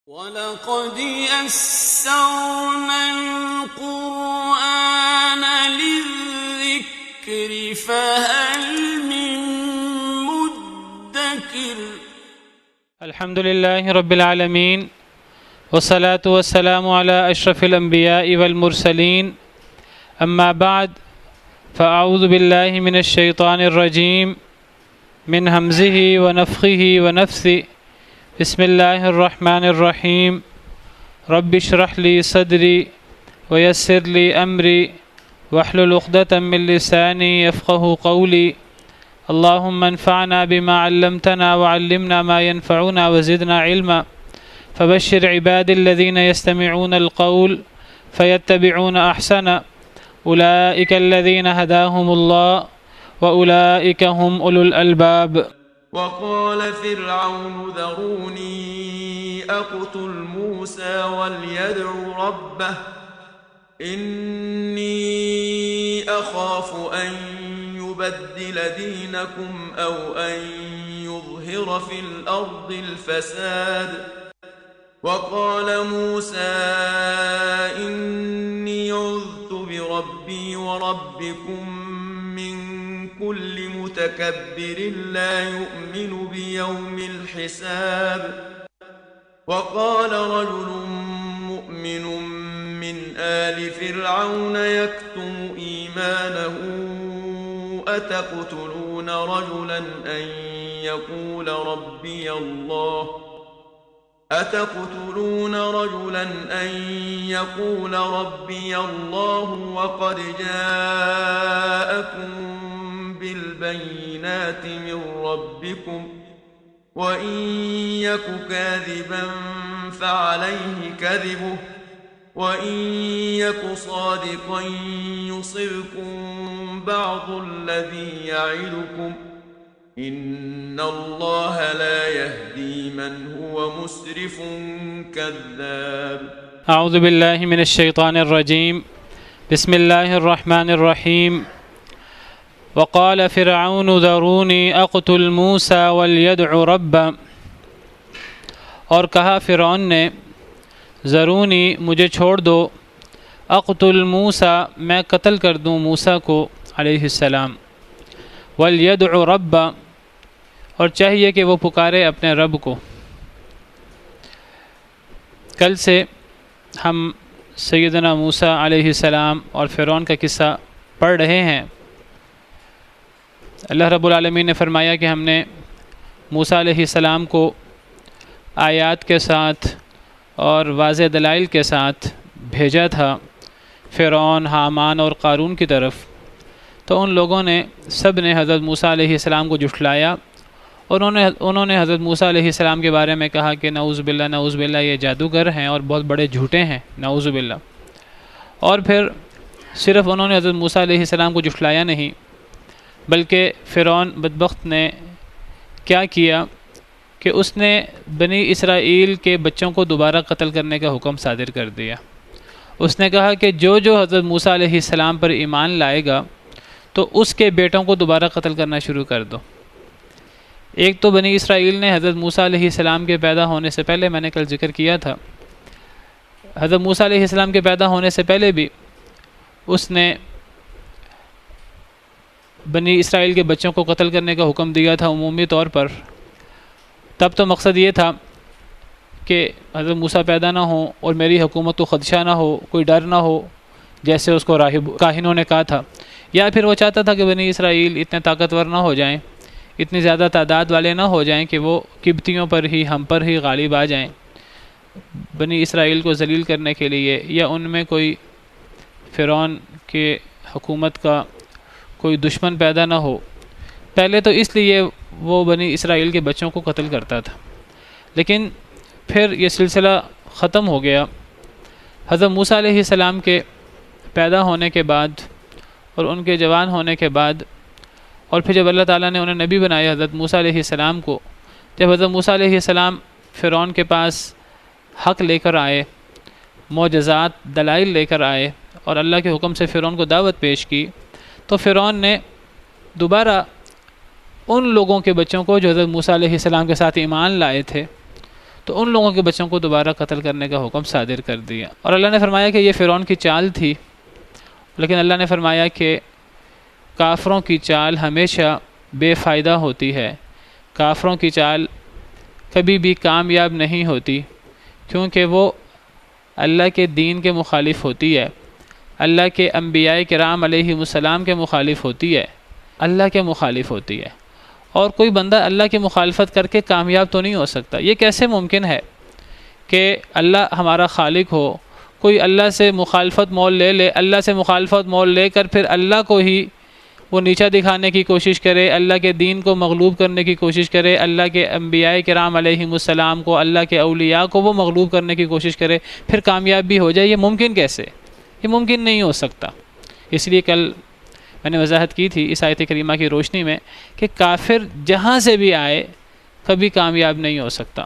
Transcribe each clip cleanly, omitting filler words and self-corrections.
وَلَقَدْ يَسَّرْنَا الْقُرْآنَ لِلذِّكْرِ فَهَلْ مِن مُّدَّكِرٍ الحمد لله رب العالمين والصلاة والسلام على أشرف الأنبياء والمرسلين أما بعد فأعوذ بالله من الشيطان الرجيم من همزه ونفخه ونفثه بسم الله الرحمن الرحيم رب اشرح لي صدري ويسر لي أمري واحلل عقدة من لساني يفقه قولي اللهم انفعنا بما علمتنا وعلمنا ما ينفعنا وزدنا علما فبشر عبادي الذين يستمعون القول فيتبعون أحسنه أولئك الذين هداهم الله وأولئك هم أولو الألباب. وقال فرعون ذروني أقتل موسى وليدع ربه إني أخاف أن يبدل دينكم أو أن يظهر في الأرض الفساد. وقال موسى إني عذت بربي وربكم من كل متكبر لا يؤمن بيوم الحساب. وقال رجل مؤمن من آل فرعون يكتم إيمانه أتقتلون رجلا أن يقول ربي الله وقد جاءكم بالبينات من ربكم وإن يك كاذبا فعليه كذبه وإن يك صادقا يصبكم بعض الذي يعدكم إن الله لا يهدي من هو مسرف كذاب. أعوذ بالله من الشيطان الرجيم بسم الله الرحمن الرحيم وقال فرعون ذروني أقتل موسى وليدع ربه، اور کہا فرعون نے ذرونی مجھے چھوڑ دو، اقتل موسیٰ میں قتل کر دوں موسیٰ کو علیہ السلام، ولیدع ربہ اور چاہیے کہ وہ پکارے اپنے رب کو۔ کل سے ہم سیدنا موسیٰ علیہ السلام اور فرعون کا قصہ پڑھ رہے ہیں۔ اللہ رب العالمین نے فرمایا کہ ہم نے موسیٰ علیہ السلام کو آیات کے ساتھ اور واضح دلائل کے ساتھ بھیجا تھا فرعون، حامان اور قارون کی طرف، تو ان لوگوں نے سب نے حضرت موسیٰ علیہ السلام کو جھٹلایا اور انہوں نے حضرت موسیٰ علیہ السلام کے بارے میں کہا کہ نعوذ باللہ یہ جادوگر ہیں اور بہت بڑے جھوٹے ہیں، نعوذ باللہ۔ اور پھر صرف انہوں نے حضرت موسیٰ علیہ السلام کو جھٹلایا نہیں، بلکہ فرعون بدبخت نے کیا کیا کہ اس نے بنی اسرائیل کے بچوں کو دوبارہ قتل کرنے کا حکم صادر کر دیا۔ اس نے کہا کہ جو حضرت موسیٰ علیہ السلام پر ایمان لائے گا تو اس کے بیٹوں کو دوبارہ قتل کرنا شروع کر دو۔ ایک تو بنی اسرائیل نے حضرت موسیٰ علیہ السلام کے پیدا ہونے سے پہلے، میں نے کل ذکر کیا تھا، حضرت موسیٰ علیہ السلام کے پیدا ہونے سے پہلے بھی اس نے بنی اسرائیل کے بچوں کو قتل کرنے کا حکم دیا تھا عمومی طور پر۔ تب تو مقصد یہ تھا کہ حضرت موسیٰ پیدا نہ ہوں اور میری حکومت کو خدشہ نہ ہو، کوئی ڈر نہ ہو، جیسے اس کو کاہنوں نے کہا تھا، یا پھر وہ چاہتا تھا کہ بنی اسرائیل اتنے طاقتور نہ ہو جائیں، اتنی زیادہ تعداد والے نہ ہو جائیں کہ وہ قبطیوں پر ہی، ہم پر ہی غالب آ جائیں، بنی اسرائیل کو ذلیل کرنے کے لیے، یا ان میں کوئی فرعون کے حکومت کا کوئی دشمن پیدا نہ ہو۔ پہلے تو اس لیے وہ بنی اسرائیل کے بچوں کو قتل کرتا تھا، لیکن پھر یہ سلسلہ ختم ہو گیا۔ حضرت موسیٰ علیہ السلام کے پیدا ہونے کے بعد اور ان کے جوان ہونے کے بعد، اور پھر جب اللہ تعالیٰ نے انہیں نبی بنایا حضرت موسیٰ علیہ السلام کو، جب حضرت موسیٰ علیہ السلام فرعون کے پاس حق لے کر آئے، معجزات دلائل لے کر آئے اور اللہ کے حکم سے فرعون کو دعوت پیش کی، تو فرعون نے دوبارہ ان لوگوں کے بچوں کو جو حضرت موسیٰ علیہ السلام کے ساتھ ایمان لائے تھے تو ان لوگوں کے بچوں کو دوبارہ قتل کرنے کا حکم صادر کر دیا۔ اور اللہ نے فرمایا کہ یہ فرعون کی چال تھی، لیکن اللہ نے فرمایا کہ کافروں کی چال ہمیشہ بے فائدہ ہوتی ہے، کافروں کی چال کبھی بھی کامیاب نہیں ہوتی، کیونکہ وہ اللہ کے دین کے مخالف ہوتی ہے، اللہ کے انبیاء کرام علیہ السلام کے مخالف ہوتی ہے، اللہ کے مخالف ہوتی ہے۔ اور کوئی بندہ اللہ کی مخالفت کر کے کامیاب تو نہیں ہو سکتا۔ یہ کیسے ممکن ہے کہ اللہ ہمارا خالق ہو، کوئی اللہ سے مخالفت مول لے لے، اللہ سے مخالفت مول لے کر پھر اللہ کو ہی وہ نیچا دکھانے کی کوشش کرے، اللہ کے دین کو مغلوب کرنے کی کوشش کرے، اللہ کے انبیاء کرام علیہ السلام کو، اللہ کے اولیاء کو وہ مغلوب کرنے کی کوشش کرے، پھر کامیاب بھی ہو جائے؟ یہ ممکن کیسے؟ یہ ممکن نہیں ہو سکتا۔ اس لیے کل میں نے وضاحت کی تھی اس آیت کریمہ کی روشنی میں کہ کافر جہاں سے بھی آئے کبھی کامیاب نہیں ہو سکتا۔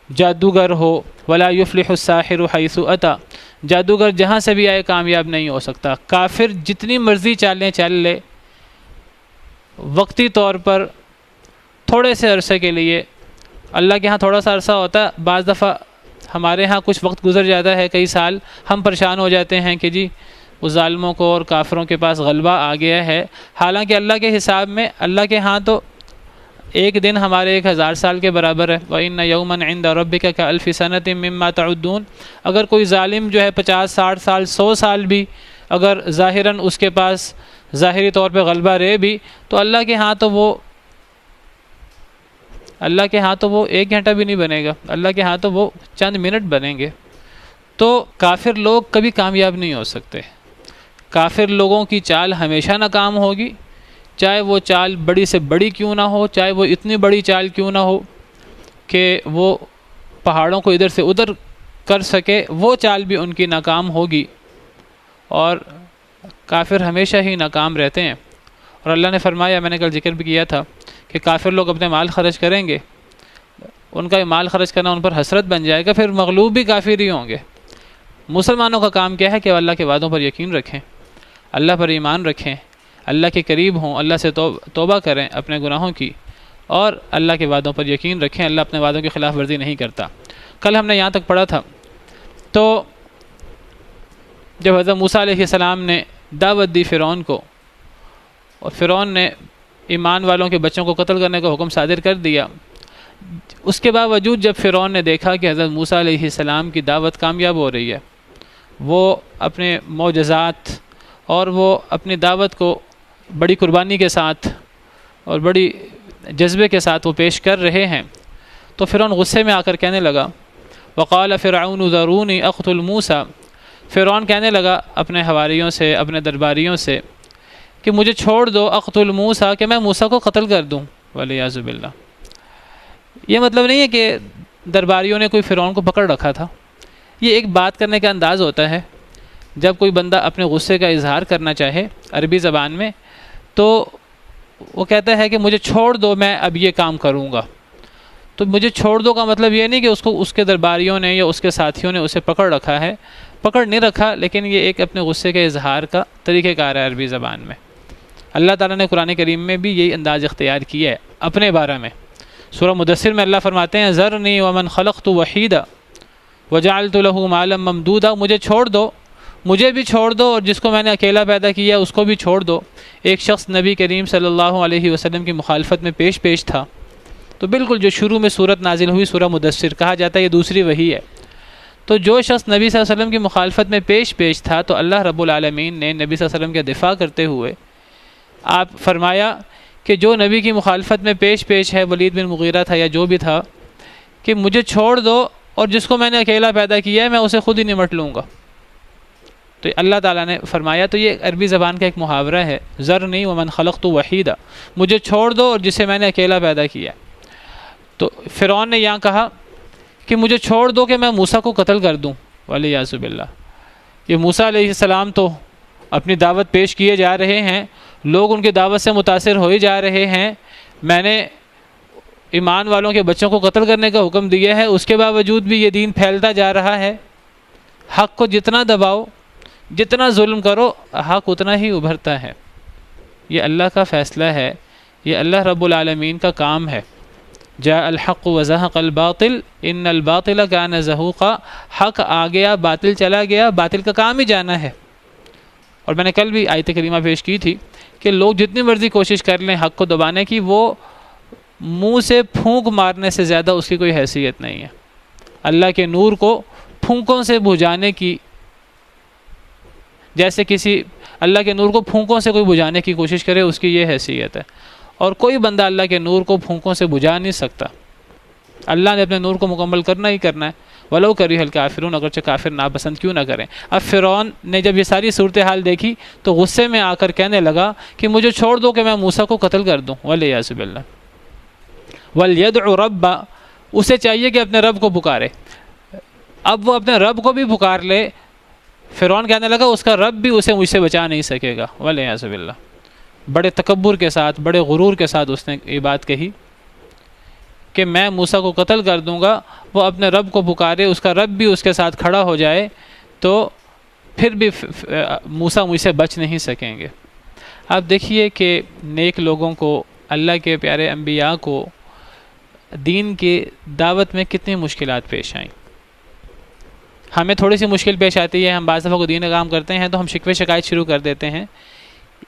جادوگر ہو، ولا یفلح الساحر حیث اتی، جادوگر جہاں سے بھی آئے کامیاب نہیں ہو سکتا۔ کافر جتنی مرضی چالیں چل لے، وقتی طور پر تھوڑے سے عرصے کے لیے، اللہ کے ہاں تھوڑا سا عرصہ ہوتا ہے، بعض دفعہ ہمارے ہاں کچھ وقت گزر جاتا ہے، کئی سال، ہم پریشان ہو جاتے ہیں کہ جی اس ظالموں کو اور کافروں کے پاس غلبہ آ گیا ہے، حالانکہ اللہ کے حساب میں، اللہ کے ہاں تو ایک دن ہمارے 1000 سال کے برابر ہے۔ وَإِنَّ يَوْمًا عِنْدَ رَبِّكَ كَأَلْفِ سَنَةٍ مِّمَّا تَعُدُّونَ۔ اگر کوئی ظالم جو ہے 50 60 سال 100 سال بھی اگر ظاہراً اس کے پاس ظاہری طور پہ غلبہ رہے بھی، تو اللہ کے ہاں تو وہ 1 گھنٹہ بھی نہیں بنے گا، اللہ کے ہاں تو وہ چند منٹ بنیں گے۔ تو کافر لوگ کبھی کامیاب نہیں ہو سکتے۔ کافر لوگوں کی چال ہمیشہ ناکام ہوگی، چاہے وہ چال بڑی سے بڑی کیوں نہ ہو، چاہے وہ اتنی بڑی چال کیوں نہ ہو کہ وہ پہاڑوں کو ادھر سے ادھر کر سکے، وہ چال بھی ان کی ناکام ہوگی، اور کافر ہمیشہ ہی ناکام رہتے ہیں۔ اور اللہ نے فرمایا، میں نے کل ذکر بھی کیا تھا کہ کافر لوگ اپنے مال خرچ کریں گے، ان کا مال خرچ کرنا ان پر حسرت بن جائے گا، پھر مغلوب بھی کافر ہی ہوں گے۔ مسلمانوں کا کام کیا ہے کہ اللہ کے وعدوں پر یقین رکھیں، اللہ پر ایمان رکھیں، اللہ کے قریب ہوں، اللہ سے توبہ کریں اپنے گناہوں کی، اور اللہ کے وعدوں پر یقین رکھیں۔ اللہ اپنے وعدوں کی خلاف ورزی نہیں کرتا۔ کل ہم نے یہاں تک پڑھا تھا، تو جب حضرت موسیٰ علیہ السلام نے دعوت دی فرعون کو، اور فرعون نے ایمان والوں کے بچوں کو قتل کرنے کا حکم صادر کر دیا، اس کے باوجود جب فرعون نے دیکھا کہ حضرت موسیٰ علیہ السلام کی دعوت کامیاب ہو رہی ہے، وہ اپنے معجزات اور وہ اپنی دعوت کو بڑی قربانی کے ساتھ اور بڑی جذبے کے ساتھ وہ پیش کر رہے ہیں، تو فرعون غصے میں آ کر کہنے لگا، وقال فرعون ذرونی اقتل موسیٰ، فرعون کہنے لگا اپنے حواریوں سے، اپنے درباریوں سے کہ مجھے چھوڑ دو، اقتل موسیٰ، کہ میں موسیٰ کو قتل کر دوں، والعیاذ باللہ۔ یہ مطلب نہیں ہے کہ درباریوں نے کوئی فرعون کو پکڑ رکھا تھا، یہ ایک بات کرنے کا انداز ہوتا ہے۔ جب کوئی بندہ اپنے غصے کا اظہار کرنا چاہے عربی زبان میں، تو وہ کہتا ہے کہ مجھے چھوڑ دو، میں اب یہ کام کروں گا۔ تو مجھے چھوڑ دو کا مطلب یہ نہیں کہ اس کے درباریوں نے یا اس کے ساتھیوں نے اسے پکڑ رکھا ہے، پکڑ نہیں رکھا، لیکن یہ ایک اپنے غصے کے اظہار کا طریقہ کار ہے عربی زبان میں۔ اللہ تعالیٰ نے قرآن کریم میں بھی یہی انداز اختیار کیا ہے اپنے بارے میں۔ سورہ مدثر میں اللہ فرماتے ہیں، ذرنی ومن خلقت وحیدا وجعلت له مالا ممدودا، مجھے چھوڑ دو، مجھے بھی چھوڑ دو، اور جس کو میں نے اکیلا پیدا کیا اس کو بھی چھوڑ دو۔ ایک شخص نبی کریم صلی اللہ علیہ وسلم کی مخالفت میں پیش تھا، تو بالکل جو شروع میں صورت نازل ہوئی سورہ مدثر، کہا جاتا ہے یہ دوسری وحی ہے۔ تو جو شخص نبی صلی اللہ علیہ وسلم کی مخالفت میں پیش تھا، تو اللہ رب العالمین نے نبی صلی اللہ علیہ وسلم کے دفاع کرتے ہوئے آپ فرمایا کہ جو نبی کی مخالفت میں پیش ہے، ولید بن مغیرہ تھا یا جو بھی تھا، کہ مجھے چھوڑ دو، اور جس کو میں نے اکیلا پیدا کیا ہے میں اسے خود ہی نمٹ لوں گا۔ تو اللہ تعالیٰ نے فرمایا، تو یہ عربی زبان کا ایک محاورہ ہے، ذرنی ومن خلقت وحیدا، مجھے چھوڑ دو اور جسے میں نے اکیلا پیدا کیا۔ تو فرعون نے یہاں کہا کہ مجھے چھوڑ دو کہ میں موسیٰ کو قتل کر دوں، والعیاذ باللہ۔ یہ موسیٰ علیہ السلام تو اپنی دعوت پیش کیے جا رہے ہیں، لوگ ان کی دعوت سے متاثر ہوئے جا رہے ہیں، میں نے ایمان والوں کے بچوں کو قتل کرنے کا حکم دیا ہے، اس کے باوجود بھی یہ دین پھیلتا جا رہا ہے۔ حق کو جتنا دباؤ، جتنا ظلم کرو، حق اتنا ہی ابھرتا ہے۔ یہ اللہ کا فیصلہ ہے، یہ اللہ رب العالمین کا کام ہے۔ جاء الحق وزهق الباطل ان الباطل كان زهوقا، حق آ گیا باطل چلا گیا، باطل کا کام ہی جانا ہے۔ اور میں نے کل بھی آیت کریمہ پیش کی تھی کہ لوگ جتنی مرضی کوشش کر لیں حق کو دبانے کی، وہ منہ سے پھونک مارنے سے زیادہ اس کی کوئی حیثیت نہیں ہے۔ اللہ کے نور کو پھونکوں سے بجھانے کی، جیسے کسی اللہ کے نور کو پھونکوں سے کوئی بجھانے کی کوشش کرے، اس کی یہ حیثیت ہے۔ اور کوئی بندہ اللہ کے نور کو پھونکوں سے بجھا نہیں سکتا۔ اللہ نے اپنے نور کو مکمل کرنا ہی کرنا ہے، ولو کرہ الکافرون، اگرچہ کافر ناپسند کیوں نہ کریں۔ اب فرعون نے جب یہ ساری صورتحال دیکھی تو غصے میں آ کر کہنے لگا کہ مجھے چھوڑ دو کہ میں موسیٰ کو قتل کر دوں، والعیاذ باللہ۔ وَلْيَدْعُ رَبَّ، اسے چاہیے کہ اپنے رب کو پکارے۔ اب وہ اپنے رب کو بھی پکار لے، فرعون کہنے لگا اس کا رب بھی اسے مجھ سے بچا نہیں سکے گا، والعیاذ باللہ۔ بڑے تکبر کے ساتھ، بڑے غرور کے ساتھ اس نے یہ بات کہی کہ میں موسیٰ کو قتل کر دوں گا۔ وہ اپنے رب کو پکارے، اس کا رب بھی اس کے ساتھ کھڑا ہو جائے تو پھر بھی موسیٰ مجھ سے بچ نہیں سکیں گے۔ آپ دیکھیے کہ نیک لوگوں کو، اللہ کے پیارے انبیاء کو دین کی دعوت میں کتنی مشکلات پیش آئیں۔ ہمیں تھوڑی سی مشکل پیش آتی ہے، ہم بعض دفعہ کو دین کا کام کرتے ہیں تو ہم شکوے شکایت شروع کر دیتے ہیں۔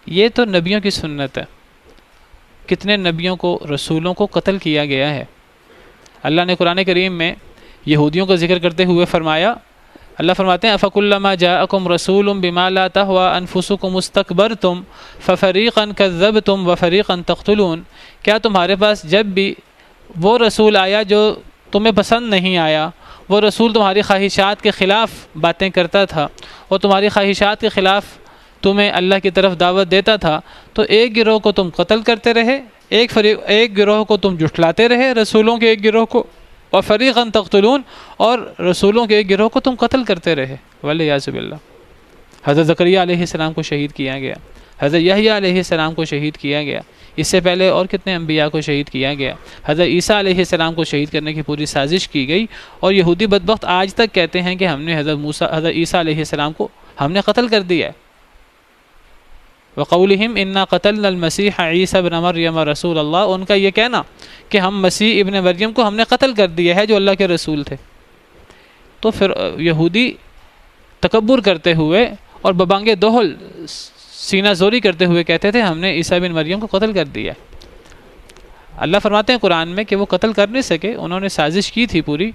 یہ تو نبیوں کی سنت ہے، کتنے نبیوں کو، رسولوں کو قتل کیا گیا ہے۔ اللہ نے قرآن کریم میں یہودیوں کا ذکر کرتے ہوئے فرمایا، اللہ فرماتے ہیں أَفَكُلَّمَا جَاءَكُمْ رَسُولٌ بِمَا لَا تَهْوَىٰ أَنفُسُكُمُ اسْتَكْبَرْتُمْ فَفَرِيقًا كَذَّبْتُمْ وَفَرِيقًا تَقْتُلُونَ، کیا تمہارے پاس جب بھی وہ رسول آیا جو تمہیں پسند نہیں آیا، وہ رسول تمہاری خواہشات کے خلاف باتیں کرتا تھا اور تمہاری خواہشات کے خلاف تمہیں اللہ کی طرف دعوت دیتا تھا، تو ایک گروہ کو تم قتل کرتے رہے، ایک گروہ کو تم جھٹلاتے رہے، رسولوں کے ایک گروہ کو، وَفَرِيقًا تَقْتُلُونَ، اور رسولوں کے ایک گروہ کو تم قتل کرتے رہے، والعیاذ باللہ۔ حضرت زکریا علیہ السلام کو شہید کیا گیا، حضرت یحییٰ علیہ السلام کو شہید کیا گیا، اس سے پہلے اور کتنے انبیاء کو شہید کیا گیا۔ حضرت عیسیٰ علیہ السلام کو شہید کرنے کی پوری سازش کی گئی، اور یہودی بدبخت آج تک کہتے ہیں کہ ہم نے حضرت عیسیٰ علیہ السلام کو ہم نے قتل کر دیا ہے۔ وَقَوْلِهِمْ إِنَّا قَتَلْنَا الْمَسِيحَ عِيسَى ابْنَ مَرْيَمَ رَسُولَ اللَّهِ، ان کا یہ کہنا کہ ہم مسیح ابن مریم کو ہم نے قتل کر دیا ہے جو اللہ کے رسول تھے۔ تو پھر یہودی تکبر کرتے ہوئے اور ببانگ دہل سینہ زوری کرتے ہوئے کہتے تھے ہم نے عیسیٰ بن مریم کو قتل کر دیا۔ اللہ فرماتے ہیں قرآن میں کہ وہ قتل کر نہیں سکے، انہوں نے سازش کی تھی پوری۔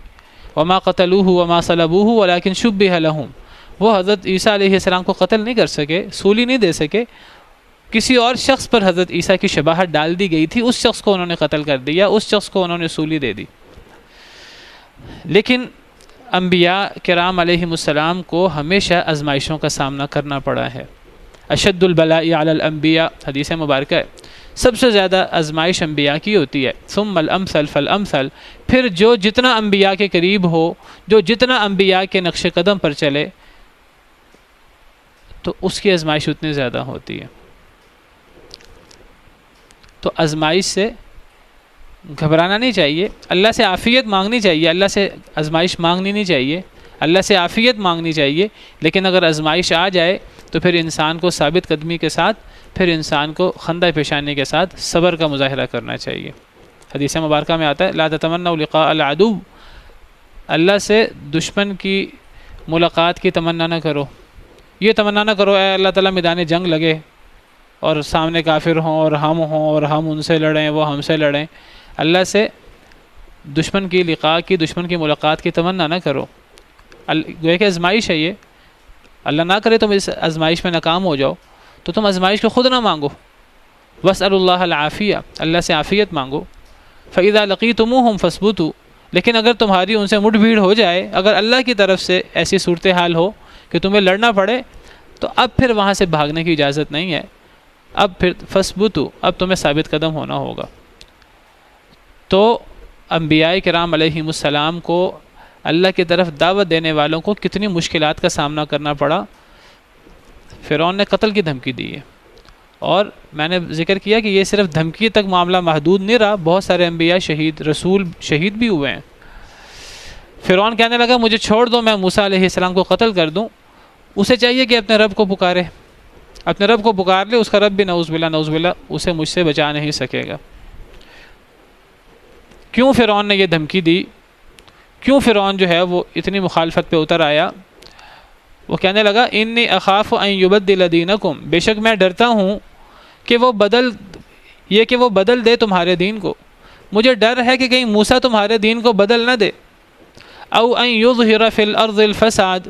وَمَا قَتَلُوهُ وَمَا صَلَبُوهُ وَلَكِنْ شُبِّهَ لَهُمْ، وہ حضرت عیسیٰ علیہ السلام کو قتل نہیں کر سکے، سولی نہیں دے سکے، کسی اور شخص پر حضرت عیسیٰ کی شباہت ڈال دی گئی تھی، اس شخص کو انہوں نے قتل کر دیا، اس شخص کو انہوں نے سولی دے دی۔ لیکن انبیاء کرام علیہم السلام کو ہمیشہ آزمائشوں کا سامنا کرنا پڑا ہے۔ اشد البلاء علی الانبیاء، حدیث مبارکہ ہے، سب سے زیادہ آزمائش انبیاء کی ہوتی ہے۔ ثم الامثل فالامثل، پھر جو جتنا انبیاء کے قریب ہو، جو جتنا انبیاء کے نقش قدم پر چلے، تو اس کی آزمائش اتنی زیادہ ہوتی ہے۔ تو آزمائش سے گھبرانا نہیں چاہیے، اللہ سے عافیت مانگنی چاہیے، اللہ سے آزمائش مانگنی نہیں چاہیے، اللہ سے عافیت مانگنی چاہیے، لیکن اگر آزمائش آ جائے تو پھر انسان کو ثابت قدمی کے ساتھ، پھر انسان کو خندہ پیشانی کے ساتھ صبر کا مظاہرہ کرنا چاہیے۔ حدیث مبارکہ میں آتا ہے لا تتمنوا لقاء العدو، اللہ سے دشمن کی ملاقات کی تمنا نہ کرو، یہ تمنا نہ کرو اے اللہ تعالیٰ میدان جنگ لگے اور سامنے کافر ہوں اور ہم ان سے لڑیں، وہ ہم سے لڑیں۔ اللہ سے دشمن کی لقاء کی، دشمن کی ملاقات کی تمنا نہ کرو، گویا کہ آزمائش ہے یہ، اللہ نہ کرے تم اس آزمائش میں ناکام ہو جاؤ تو تم آزمائش کو خود نہ مانگو، واسألوا اللہ العافیہ، اللہ سے عافیت مانگو۔ فإذا لقیتموہم فاثبتوا، لیکن اگر تمہاری ان سے مٹ بھیڑ ہو جائے، اگر اللہ کی طرف سے ایسی صورتحال ہو کہ تمہیں لڑنا پڑے، تو اب پھر وہاں سے بھاگنے کی اجازت نہیں ہے، اب پھر فاثبتوا، اب تمہیں ثابت قدم ہونا ہوگا۔ تو انبیاء کرام علیہم السلام کو اللہ کی طرف دعوت دینے والوں کو کتنی مشکلات کا سامنا کرنا پڑا۔ فرعون نے قتل کی دھمکی دی ہے، اور میں نے ذکر کیا کہ یہ صرف دھمکی تک معاملہ محدود نہیں رہا، بہت سارے انبیاء رسول شہید بھی ہوئے ہیں۔ فرعون کہنے لگا مجھے چھوڑ دو، میں موسیٰ علیہ السلام کو قتل کر دوں۔ اسے چاہیے کہ اپنے رب کو پکارے، اپنے رب کو پکار لے، اس کا رب بھی نعوذ باللہ اسے مجھ سے بچا نہیں سکے گا، کیوں فرعون نے یہ دھمکی دی، کیوں فرعون جو ہے وہ اتنی مخالفت پہ اتر آیا؟ وہ کہنے لگا انی اخاف ان یبدل دینکم، بے شک میں ڈرتا ہوں کہ وہ بدل دے تمہارے دین کو، مجھے ڈر ہے کہ کہیں موسیٰ تمہارے دین کو بدل نہ دے، او ان یظہر فی الارض الفساد،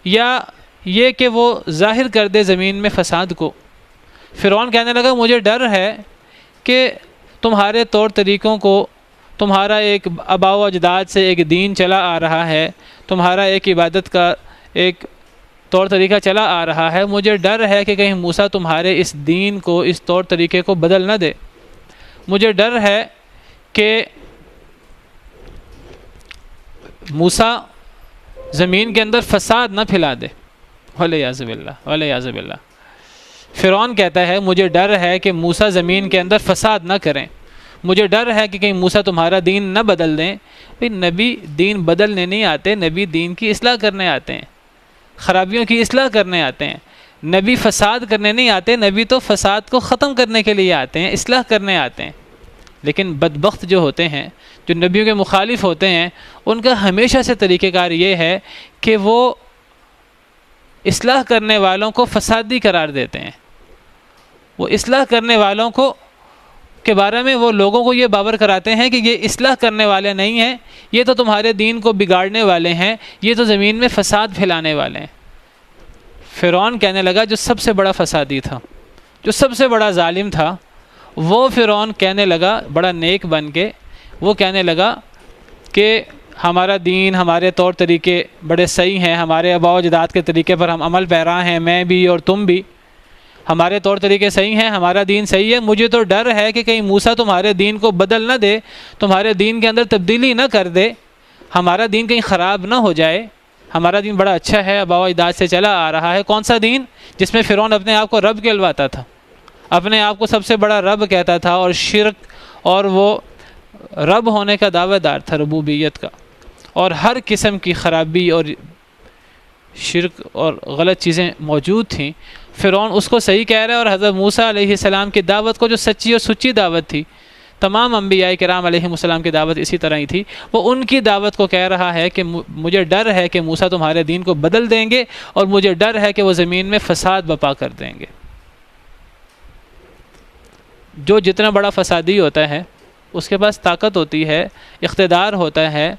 یا یہ کہ وہ ظاہر کر دے زمین میں فساد کو۔ فرعون کہنے لگا مجھے ڈر ہے کہ تمہارے طور طریقوں کو، تمہارا ایک آباء و اجداد سے ایک دین چلا آ رہا ہے، تمہارا ایک عبادت کا ایک طور طریقہ چلا آ رہا ہے، مجھے ڈر ہے کہ کہیں موسیٰ تمہارے اس دین کو، اس طور طریقے کو بدل نہ دے، مجھے ڈر ہے کہ موسیٰ زمین کے اندر فساد نہ پھیلا دے، ولیعاذ باللہ ولیعاذ باللہ۔ فرعون کہتا ہے مجھے ڈر ہے کہ موسیٰ زمین کے اندر فساد نہ کریں، مجھے ڈر ہے کہ کہیں موسیٰ تمہارا دین نہ بدل دیں۔ بھئی نبی دین بدلنے نہیں آتے، نبی دین کی اصلاح کرنے آتے ہیں، خرابیوں کی اصلاح کرنے آتے ہیں، نبی فساد کرنے نہیں آتے، نبی تو فساد کو ختم کرنے کے لیے آتے ہیں، اصلاح کرنے آتے ہیں۔ لیکن بدبخت جو ہوتے ہیں، جو نبیوں کے مخالف ہوتے ہیں، ان کا ہمیشہ سے طریقہ کار یہ ہے کہ وہ اصلاح کرنے والوں کو فسادی قرار دیتے ہیں، وہ اصلاح کرنے والوں کو کے بارے میں وہ لوگوں کو یہ باور کراتے ہیں کہ یہ اصلاح کرنے والے نہیں ہیں، یہ تو تمہارے دین کو بگاڑنے والے ہیں، یہ تو زمین میں فساد پھیلانے والے ہیں۔ فرعون کہنے لگا جو سب سے بڑا فسادی تھا، جو سب سے بڑا ظالم تھا، وہ فرعون کہنے لگا بڑا نیک بن کے، وہ کہنے لگا کہ ہمارا دین، ہمارے طور طریقے بڑے صحیح ہیں، ہمارے آباء و اجداد کے طریقے پر ہم عمل پیرا ہیں، میں بھی اور تم بھی، ہمارے طور طریقے صحیح ہیں، ہمارا دین صحیح ہے، مجھے تو ڈر ہے کہ کہیں موسیٰ تمہارے دین کو بدل نہ دے، تمہارے دین کے اندر تبدیلی نہ کر دے، ہمارا دین کہیں خراب نہ ہو جائے، ہمارا دین بڑا اچھا ہے، آباء و اجداد سے چلا آ رہا ہے۔ کون سا دین؟ جس میں فرعون اپنے آپ کو رب کہلواتا تھا، اپنے آپ کو سب سے بڑا رب کہتا تھا، اور شرک اور وہ رب ہونے کا دعویٰ دار تھا، ربوبیت کا، اور ہر قسم کی خرابی اور شرک اور غلط چیزیں موجود تھیں۔ فرعون اس کو صحیح کہہ رہا ہے، اور حضرت موسیٰ علیہ السلام کی دعوت کو جو سچی اور سچی دعوت تھی، تمام انبیاء کرام علیہ السلام کی دعوت اسی طرح ہی تھی، وہ ان کی دعوت کو کہہ رہا ہے کہ مجھے ڈر ہے کہ موسیٰ تمہارے دین کو بدل دیں گے، اور مجھے ڈر ہے کہ وہ زمین میں فساد برپا کر دیں گے۔ جو جتنا بڑا فسادی ہوتا ہے اس کے پاس طاقت ہوتی ہے، اقتدار ہوتا ہے،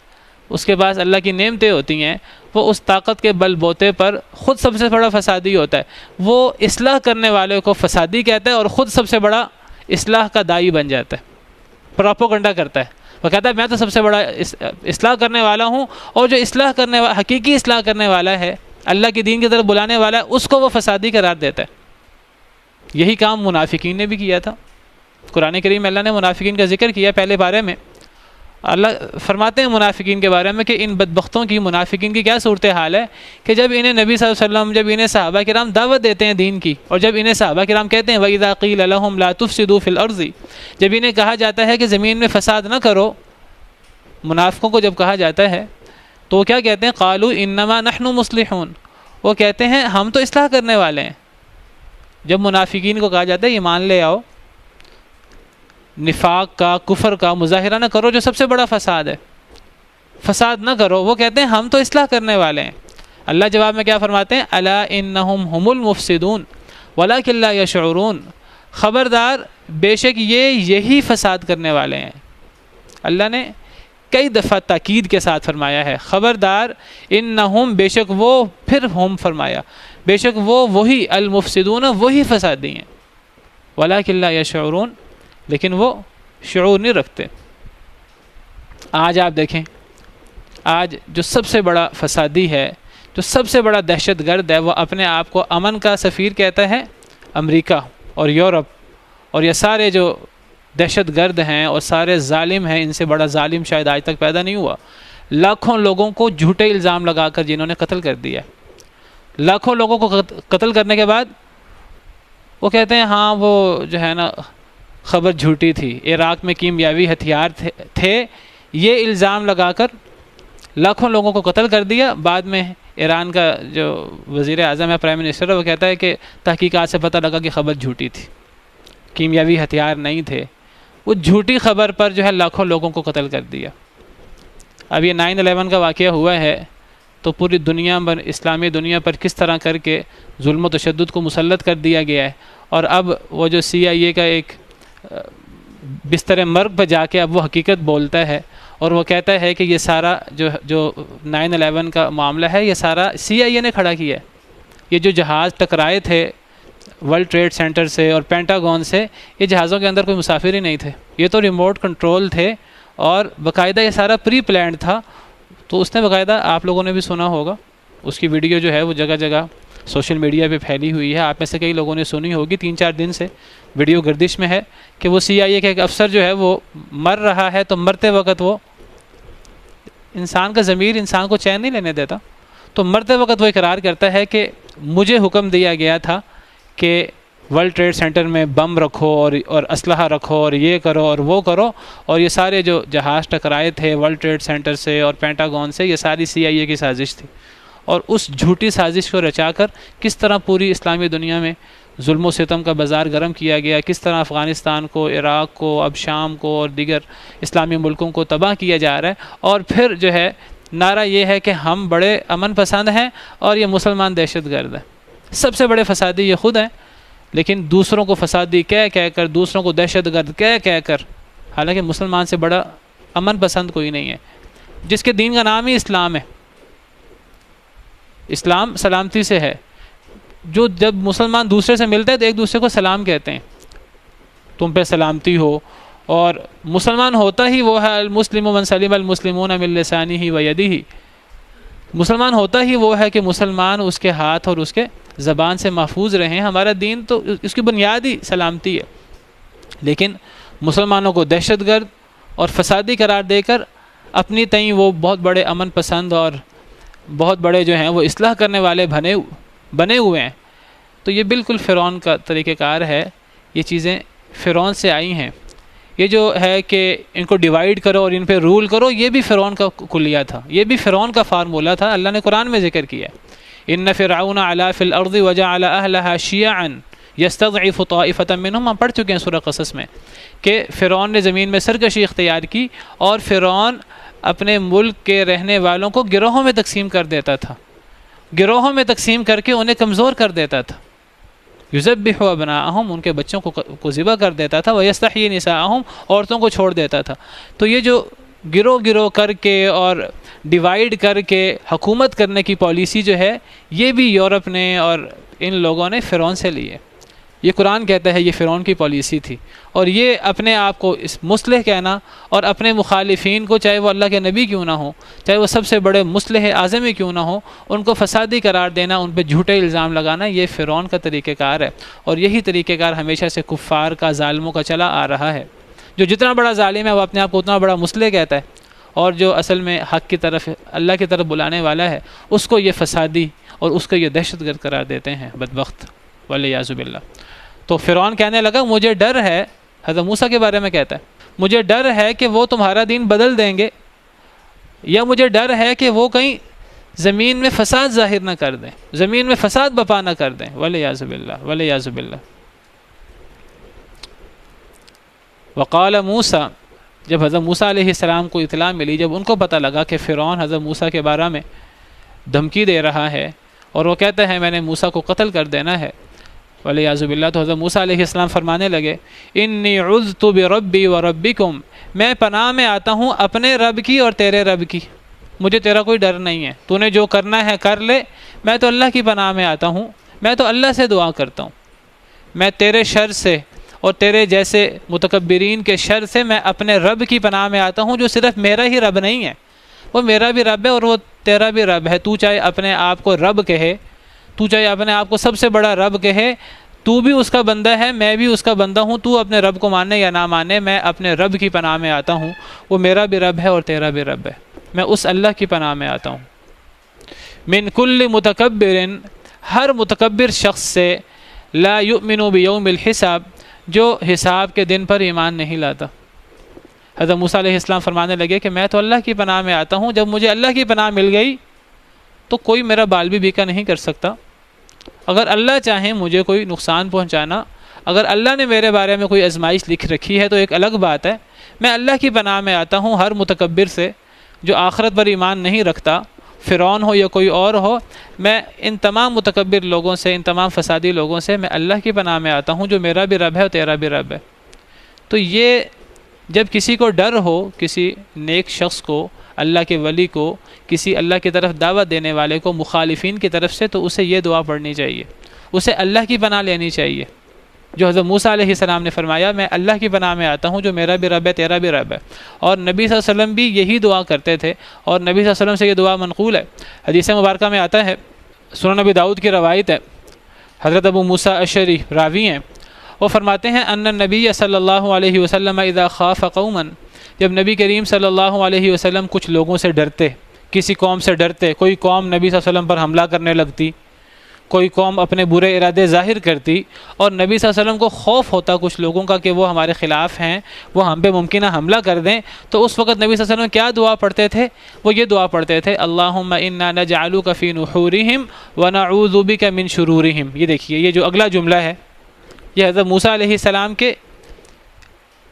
اس کے پاس اللہ کی نعمتیں ہوتی ہیں، وہ اس طاقت کے بل بوتے پر خود سب سے بڑا فسادی ہوتا ہے، وہ اصلاح کرنے والے کو فسادی کہتا ہے، اور خود سب سے بڑا اصلاح کا داعی بن جاتا ہے، پروپیگنڈا کرتا ہے، وہ کہتا ہے میں تو سب سے بڑا اصلاح کرنے والا ہوں، اور جو اصلاح کرنے والا، حقیقی اصلاح کرنے والا ہے، اللہ کی دین کی طرف بلانے والا ہے، اس کو وہ فسادی قرار دیتا ہے۔ یہی کام منافقین نے بھی کیا تھا۔ قرآن کریم میں اللہ نے منافقین کا ذکر کیا پہلے بارے میں۔ اللہ فرماتے ہیں منافقین کے بارے میں کہ ان بدبختوں کی، منافقین کی کیا صورتحال ہے کہ جب انہیں نبی صلی اللہ علیہ وسلم، جب انہیں صحابہ کرام دعوت دیتے ہیں دین کی، اور جب انہیں صحابہ کرام کہتے ہیں وَإِذَا قِيلَ لَهُمْ لَا تُفْسِدُوا فِي الْأَرْضِ، جب انہیں کہا جاتا ہے کہ زمین میں فساد نہ کرو، منافقوں کو جب کہا جاتا ہے تو وہ کیا کہتے ہیں؟ قَالُوا إِنَّمَا نَحْنُ مُصْلِحُونَ، وہ کہتے ہیں ہم تو اصلاح کرنے والے ہیں۔ جب منافقین کو کہا جاتا ہے ایمان لے آؤ، نفاق کا، کفر کا مظاہرہ نہ کرو جو سب سے بڑا فساد ہے، فساد نہ کرو، وہ کہتے ہیں ہم تو اصلاح کرنے والے ہیں۔ اللہ جواب میں کیا فرماتے ہیں؟ الا انہم هم المفسدون ولکن لا یشعرون، خبردار بے شک یہی فساد کرنے والے ہیں۔ اللہ نے کئی دفعہ تاکید کے ساتھ فرمایا ہے خبردار، انہم بے شک وہ، پھر ہم فرمایا بے شک وہی المفسدون، وہی فسادی ہیں، ولکن لا یشعرون، لیکن وہ شعور نہیں رکھتے۔ آج آپ دیکھیں، آج جو سب سے بڑا فسادی ہے، جو سب سے بڑا دہشت گرد ہے، وہ اپنے آپ کو امن کا سفیر کہتا ہے۔ امریکہ اور یورپ اور یہ سارے جو دہشت گرد ہیں اور سارے ظالم ہیں، ان سے بڑا ظالم شاید آج تک پیدا نہیں ہوا۔ لاکھوں لوگوں کو جھوٹے الزام لگا کر جنہوں نے قتل کر دیا، لاکھوں لوگوں کو قتل کرنے کے بعد وہ کہتے ہیں ہاں وہ جو ہے نا خبر جھوٹی تھی، عراق میں کیمیاوی ہتھیار تھے، یہ الزام لگا کر لاکھوں لوگوں کو قتل کر دیا۔ بعد میں ایران کا جو وزیر اعظم ہے، پرائم منسٹر ہے، وہ کہتا ہے کہ تحقیقات سے پتہ لگا کہ خبر جھوٹی تھی، کیمیاوی ہتھیار نہیں تھے، وہ جھوٹی خبر پر جو ہے لاکھوں لوگوں کو قتل کر دیا۔ اب یہ 9/11 کا واقعہ ہوا ہے تو پوری دنیا پر، اسلامی دنیا پر کس طرح کر کے ظلم و تشدد کو مسلط کر دیا گیا ہے، اور اب وہ جو CIA کا ایک بستر مرگ پہ جا کے اب وہ حقیقت بولتا ہے، اور وہ کہتا ہے کہ یہ سارا جو 9/11 کا معاملہ ہے یہ سارا CIA نے کھڑا کیا ہے۔ یہ جو جہاز ٹکرائے تھے ورلڈ ٹریڈ سینٹر سے اور پینٹاگون سے، یہ جہازوں کے اندر کوئی مسافر ہی نہیں تھے، یہ تو ریموٹ کنٹرول تھے، اور باقاعدہ یہ سارا پری پلانڈ تھا۔ تو اس نے باقاعدہ، آپ لوگوں نے بھی سنا ہوگا، اس کی ویڈیو جو ہے وہ جگہ جگہ سوشل میڈیا پہ پھیلی ہوئی ہے، آپ میں سے کئی لوگوں نے سنی ہوگی، 3-4 دن سے ویڈیو گردش میں ہے کہ وہ CIA کا ایک افسر جو ہے وہ مر رہا ہے، تو مرتے وقت وہ، انسان کا ضمیر انسان کو چین نہیں لینے دیتا، تو مرتے وقت وہ اقرار کرتا ہے کہ مجھے حکم دیا گیا تھا کہ ورلڈ ٹریڈ سینٹر میں بم رکھو اور اسلحہ رکھو اور یہ کرو اور وہ کرو، اور یہ سارے جو جہاز ٹکرائے تھے ورلڈ ٹریڈ سینٹر سے اور پینٹاگون سے، یہ ساری CIA کی سازش تھی۔ اور اس جھوٹی سازش کو رچا کر کس طرح پوری اسلامی دنیا میں ظلم و ستم کا بازار گرم کیا گیا، کس طرح افغانستان کو، عراق کو، اب شام کو اور دیگر اسلامی ملکوں کو تباہ کیا جا رہا ہے، اور پھر جو ہے نعرہ یہ ہے کہ ہم بڑے امن پسند ہیں اور یہ مسلمان دہشت گرد ہیں۔ سب سے بڑے فسادی یہ خود ہیں، لیکن دوسروں کو فسادی کہہ کر، دوسروں کو دہشت گرد کہہ کر، حالانکہ مسلمان سے بڑا امن پسند کوئی نہیں ہے، جس کے دین کا نام ہی اسلام ہے۔ اسلام سلامتی سے ہے، جو جب مسلمان دوسرے سے ملتے ہیں تو ایک دوسرے کو سلام کہتے ہیں، تم پہ سلامتی ہو، اور مسلمان ہوتا ہی وہ ہے، المسلم من سلم المسلمون من لسانہ و یدہ، مسلمان ہوتا ہی وہ ہے کہ مسلمان اس کے ہاتھ اور اس کے زبان سے محفوظ رہیں۔ ہمارا دین تو اس کی بنیادی سلامتی ہے، لیکن مسلمانوں کو دہشت گرد اور فسادی قرار دے کر اپنی تئیں وہ بہت بڑے امن پسند اور بہت بڑے جو ہیں وہ اصلاح کرنے والے بنے ہوئے ہیں۔ تو یہ بالکل فرعون کا طریقہ کار ہے، یہ چیزیں فرعون سے آئی ہیں۔ یہ جو ہے کہ ان کو ڈیوائیڈ کرو اور ان پہ رول کرو، یہ بھی فرعون کا کلیہ تھا، یہ بھی فرعون کا فارمولہ تھا، اللہ نے قرآن میں ذکر کیا ہے، ان فرعون علا فی الارض وجعل اہلہا شیعا یستضعف طائفۃ منہم، ہم پڑھ چکے ہیں سورہ قصص میں کہ فرعون نے زمین میں سرکشی اختیار کی، اور فرعون اپنے ملک کے رہنے والوں کو گروہوں میں تقسیم کر دیتا تھا، گروہوں میں تقسیم کر کے انہیں کمزور کر دیتا تھا، یذبح ابناءہم، ان کے بچوں کو ذبح کر دیتا تھا، ویستحیی نساءہم، عورتوں کو چھوڑ دیتا تھا۔ تو یہ جو گروہ کر کے اور ڈیوائیڈ کر کے حکومت کرنے کی پالیسی جو ہے، یہ بھی یورپ نے اور ان لوگوں نے فرعون سے لی ہے۔ یہ قرآن کہتا ہے یہ فرعون کی پالیسی تھی، اور یہ اپنے آپ کو اس مصلح کہنا اور اپنے مخالفین کو، چاہے وہ اللہ کے نبی کیوں نہ ہو، چاہے وہ سب سے بڑے مصلح اعظم کیوں نہ ہو، ان کو فسادی قرار دینا، ان پہ جھوٹے الزام لگانا، یہ فرعون کا طریقہ کار ہے، اور یہی طریقہ کار ہمیشہ سے کفار کا، ظالموں کا چلا آ رہا ہے۔ جو جتنا بڑا ظالم ہے وہ اپنے آپ کو اتنا بڑا مصلح کہتا ہے، اور جو اصل میں حق کی طرف، اللہ کی طرف بلانے والا ہے، اس کو یہ فسادی اور اس کو یہ دہشت گرد قرار دیتے ہیں، بدبخت والعیاذ باللہ۔ تو فرعون کہنے لگا مجھے ڈر ہے، حضرت موسیٰ کے بارے میں کہتا ہے، مجھے ڈر ہے کہ وہ تمہارا دین بدل دیں گے، یا مجھے ڈر ہے کہ وہ کہیں زمین میں فساد ظاہر نہ کر دیں، زمین میں فساد بپا نہ کر دیں، والعیاذ باللہ والعیاذ باللہ۔ وقال موسیٰ، جب حضرت موسیٰ علیہ السلام کو اطلاع ملی، جب ان کو پتہ لگا کہ فرعون حضرت موسیٰ کے بارے میں دھمکی دے رہا ہے اور وہ کہتا ہے میں نے موسیٰ کو قتل کر دینا ہے، والعیاذ باللہ، تو حضرت موسیٰ علیہ السلام فرمانے لگے انی عذت بربی وربکم، میں پناہ میں آتا ہوں اپنے رب کی اور تیرے رب کی، مجھے تیرا کوئی ڈر نہیں ہے، تو نے جو کرنا ہے کر لے، میں تو اللہ کی پناہ میں آتا ہوں، میں تو اللہ سے دعا کرتا ہوں، میں تیرے شر سے اور تیرے جیسے متکبرین کے شر سے میں اپنے رب کی پناہ میں آتا ہوں، جو صرف میرا ہی رب نہیں ہے، وہ میرا بھی رب ہے اور وہ تیرا بھی رب ہے۔ تو چاہے اپنے آپ کو رب کہے، تو چاہے اپنے آپ کو سب سے بڑا رب کہے، تو بھی اس کا بندہ ہے، میں بھی اس کا بندہ ہوں، تو اپنے رب کو مانے یا نہ مانے، میں اپنے رب کی پناہ میں آتا ہوں، وہ میرا بھی رب ہے اور تیرا بھی رب ہے، میں اس اللہ کی پناہ میں آتا ہوں۔ من کل متکبر، ہر متکبر شخص سے، لا یؤمن بیوم الحساب، جو حساب کے دن پر ایمان نہیں لاتا۔ حضرت موسیٰ علیہ السلام فرمانے لگے کہ میں تو اللہ کی پناہ میں آتا ہوں، جب مجھے اللہ کی پناہ مل گئی تو کوئی میرا بال بھی بیکا نہیں کر سکتا، اگر اللہ چاہیں مجھے کوئی نقصان پہنچانا، اگر اللہ نے میرے بارے میں کوئی آزمائش لکھ رکھی ہے تو ایک الگ بات ہے، میں اللہ کی پناہ میں آتا ہوں ہر متکبر سے جو آخرت پر ایمان نہیں رکھتا، فرعون ہو یا کوئی اور ہو۔ میں ان تمام متکبر لوگوں سے، ان تمام فسادی لوگوں سے میں اللہ کی پناہ میں آتا ہوں جو میرا بھی رب ہے اور تیرا بھی رب ہے۔ تو یہ جب کسی کو ڈر ہو، کسی نیک شخص کو، اللہ کے ولی کو، کسی اللہ کی طرف دعوت دینے والے کو مخالفین کی طرف سے، تو اسے یہ دعا پڑھنی چاہیے، اسے اللہ کی پناہ لینی چاہیے، جو حضرت موسیٰ علیہ السلام نے فرمایا میں اللہ کی پناہ میں آتا ہوں جو میرا بھی رب ہے تیرا بھی رب ہے۔ اور نبی صلی اللہ علیہ وسلم بھی یہی دعا کرتے تھے، اور نبی صلی اللہ علیہ وسلم سے یہ دعا منقول ہے۔ حدیث مبارکہ میں آتا ہے، سنن نبی داؤد کی روایت ہے، حضرت ابو موسیٰ اشعری راوی ہیں، وہ فرماتے ہیں ان النبی صلی اللہ علیہ وسلم اذا خاف قوما، جب نبی کریم صلی اللہ علیہ وسلم کچھ لوگوں سے ڈرتے، کسی قوم سے ڈرتے، کوئی قوم نبی صلی اللہ علیہ وسلم پر حملہ کرنے لگتی، کوئی قوم اپنے برے ارادے ظاہر کرتی، اور نبی صلی اللہ علیہ وسلم کو خوف ہوتا کچھ لوگوں کا کہ وہ ہمارے خلاف ہیں، وہ ہم پہ ممکنہ حملہ کر دیں، تو اس وقت نبی صلی اللہ علیہ وسلم کیا دعا پڑھتے تھے؟ وہ یہ دعا پڑھتے تھے اللہم انا نجعلک فی نحورہم ونعوذ بک من شرورہم۔ یہ دیکھیے، یہ جو اگلا جملہ ہے یہ حضرت موسیٰ علیہ السلام کے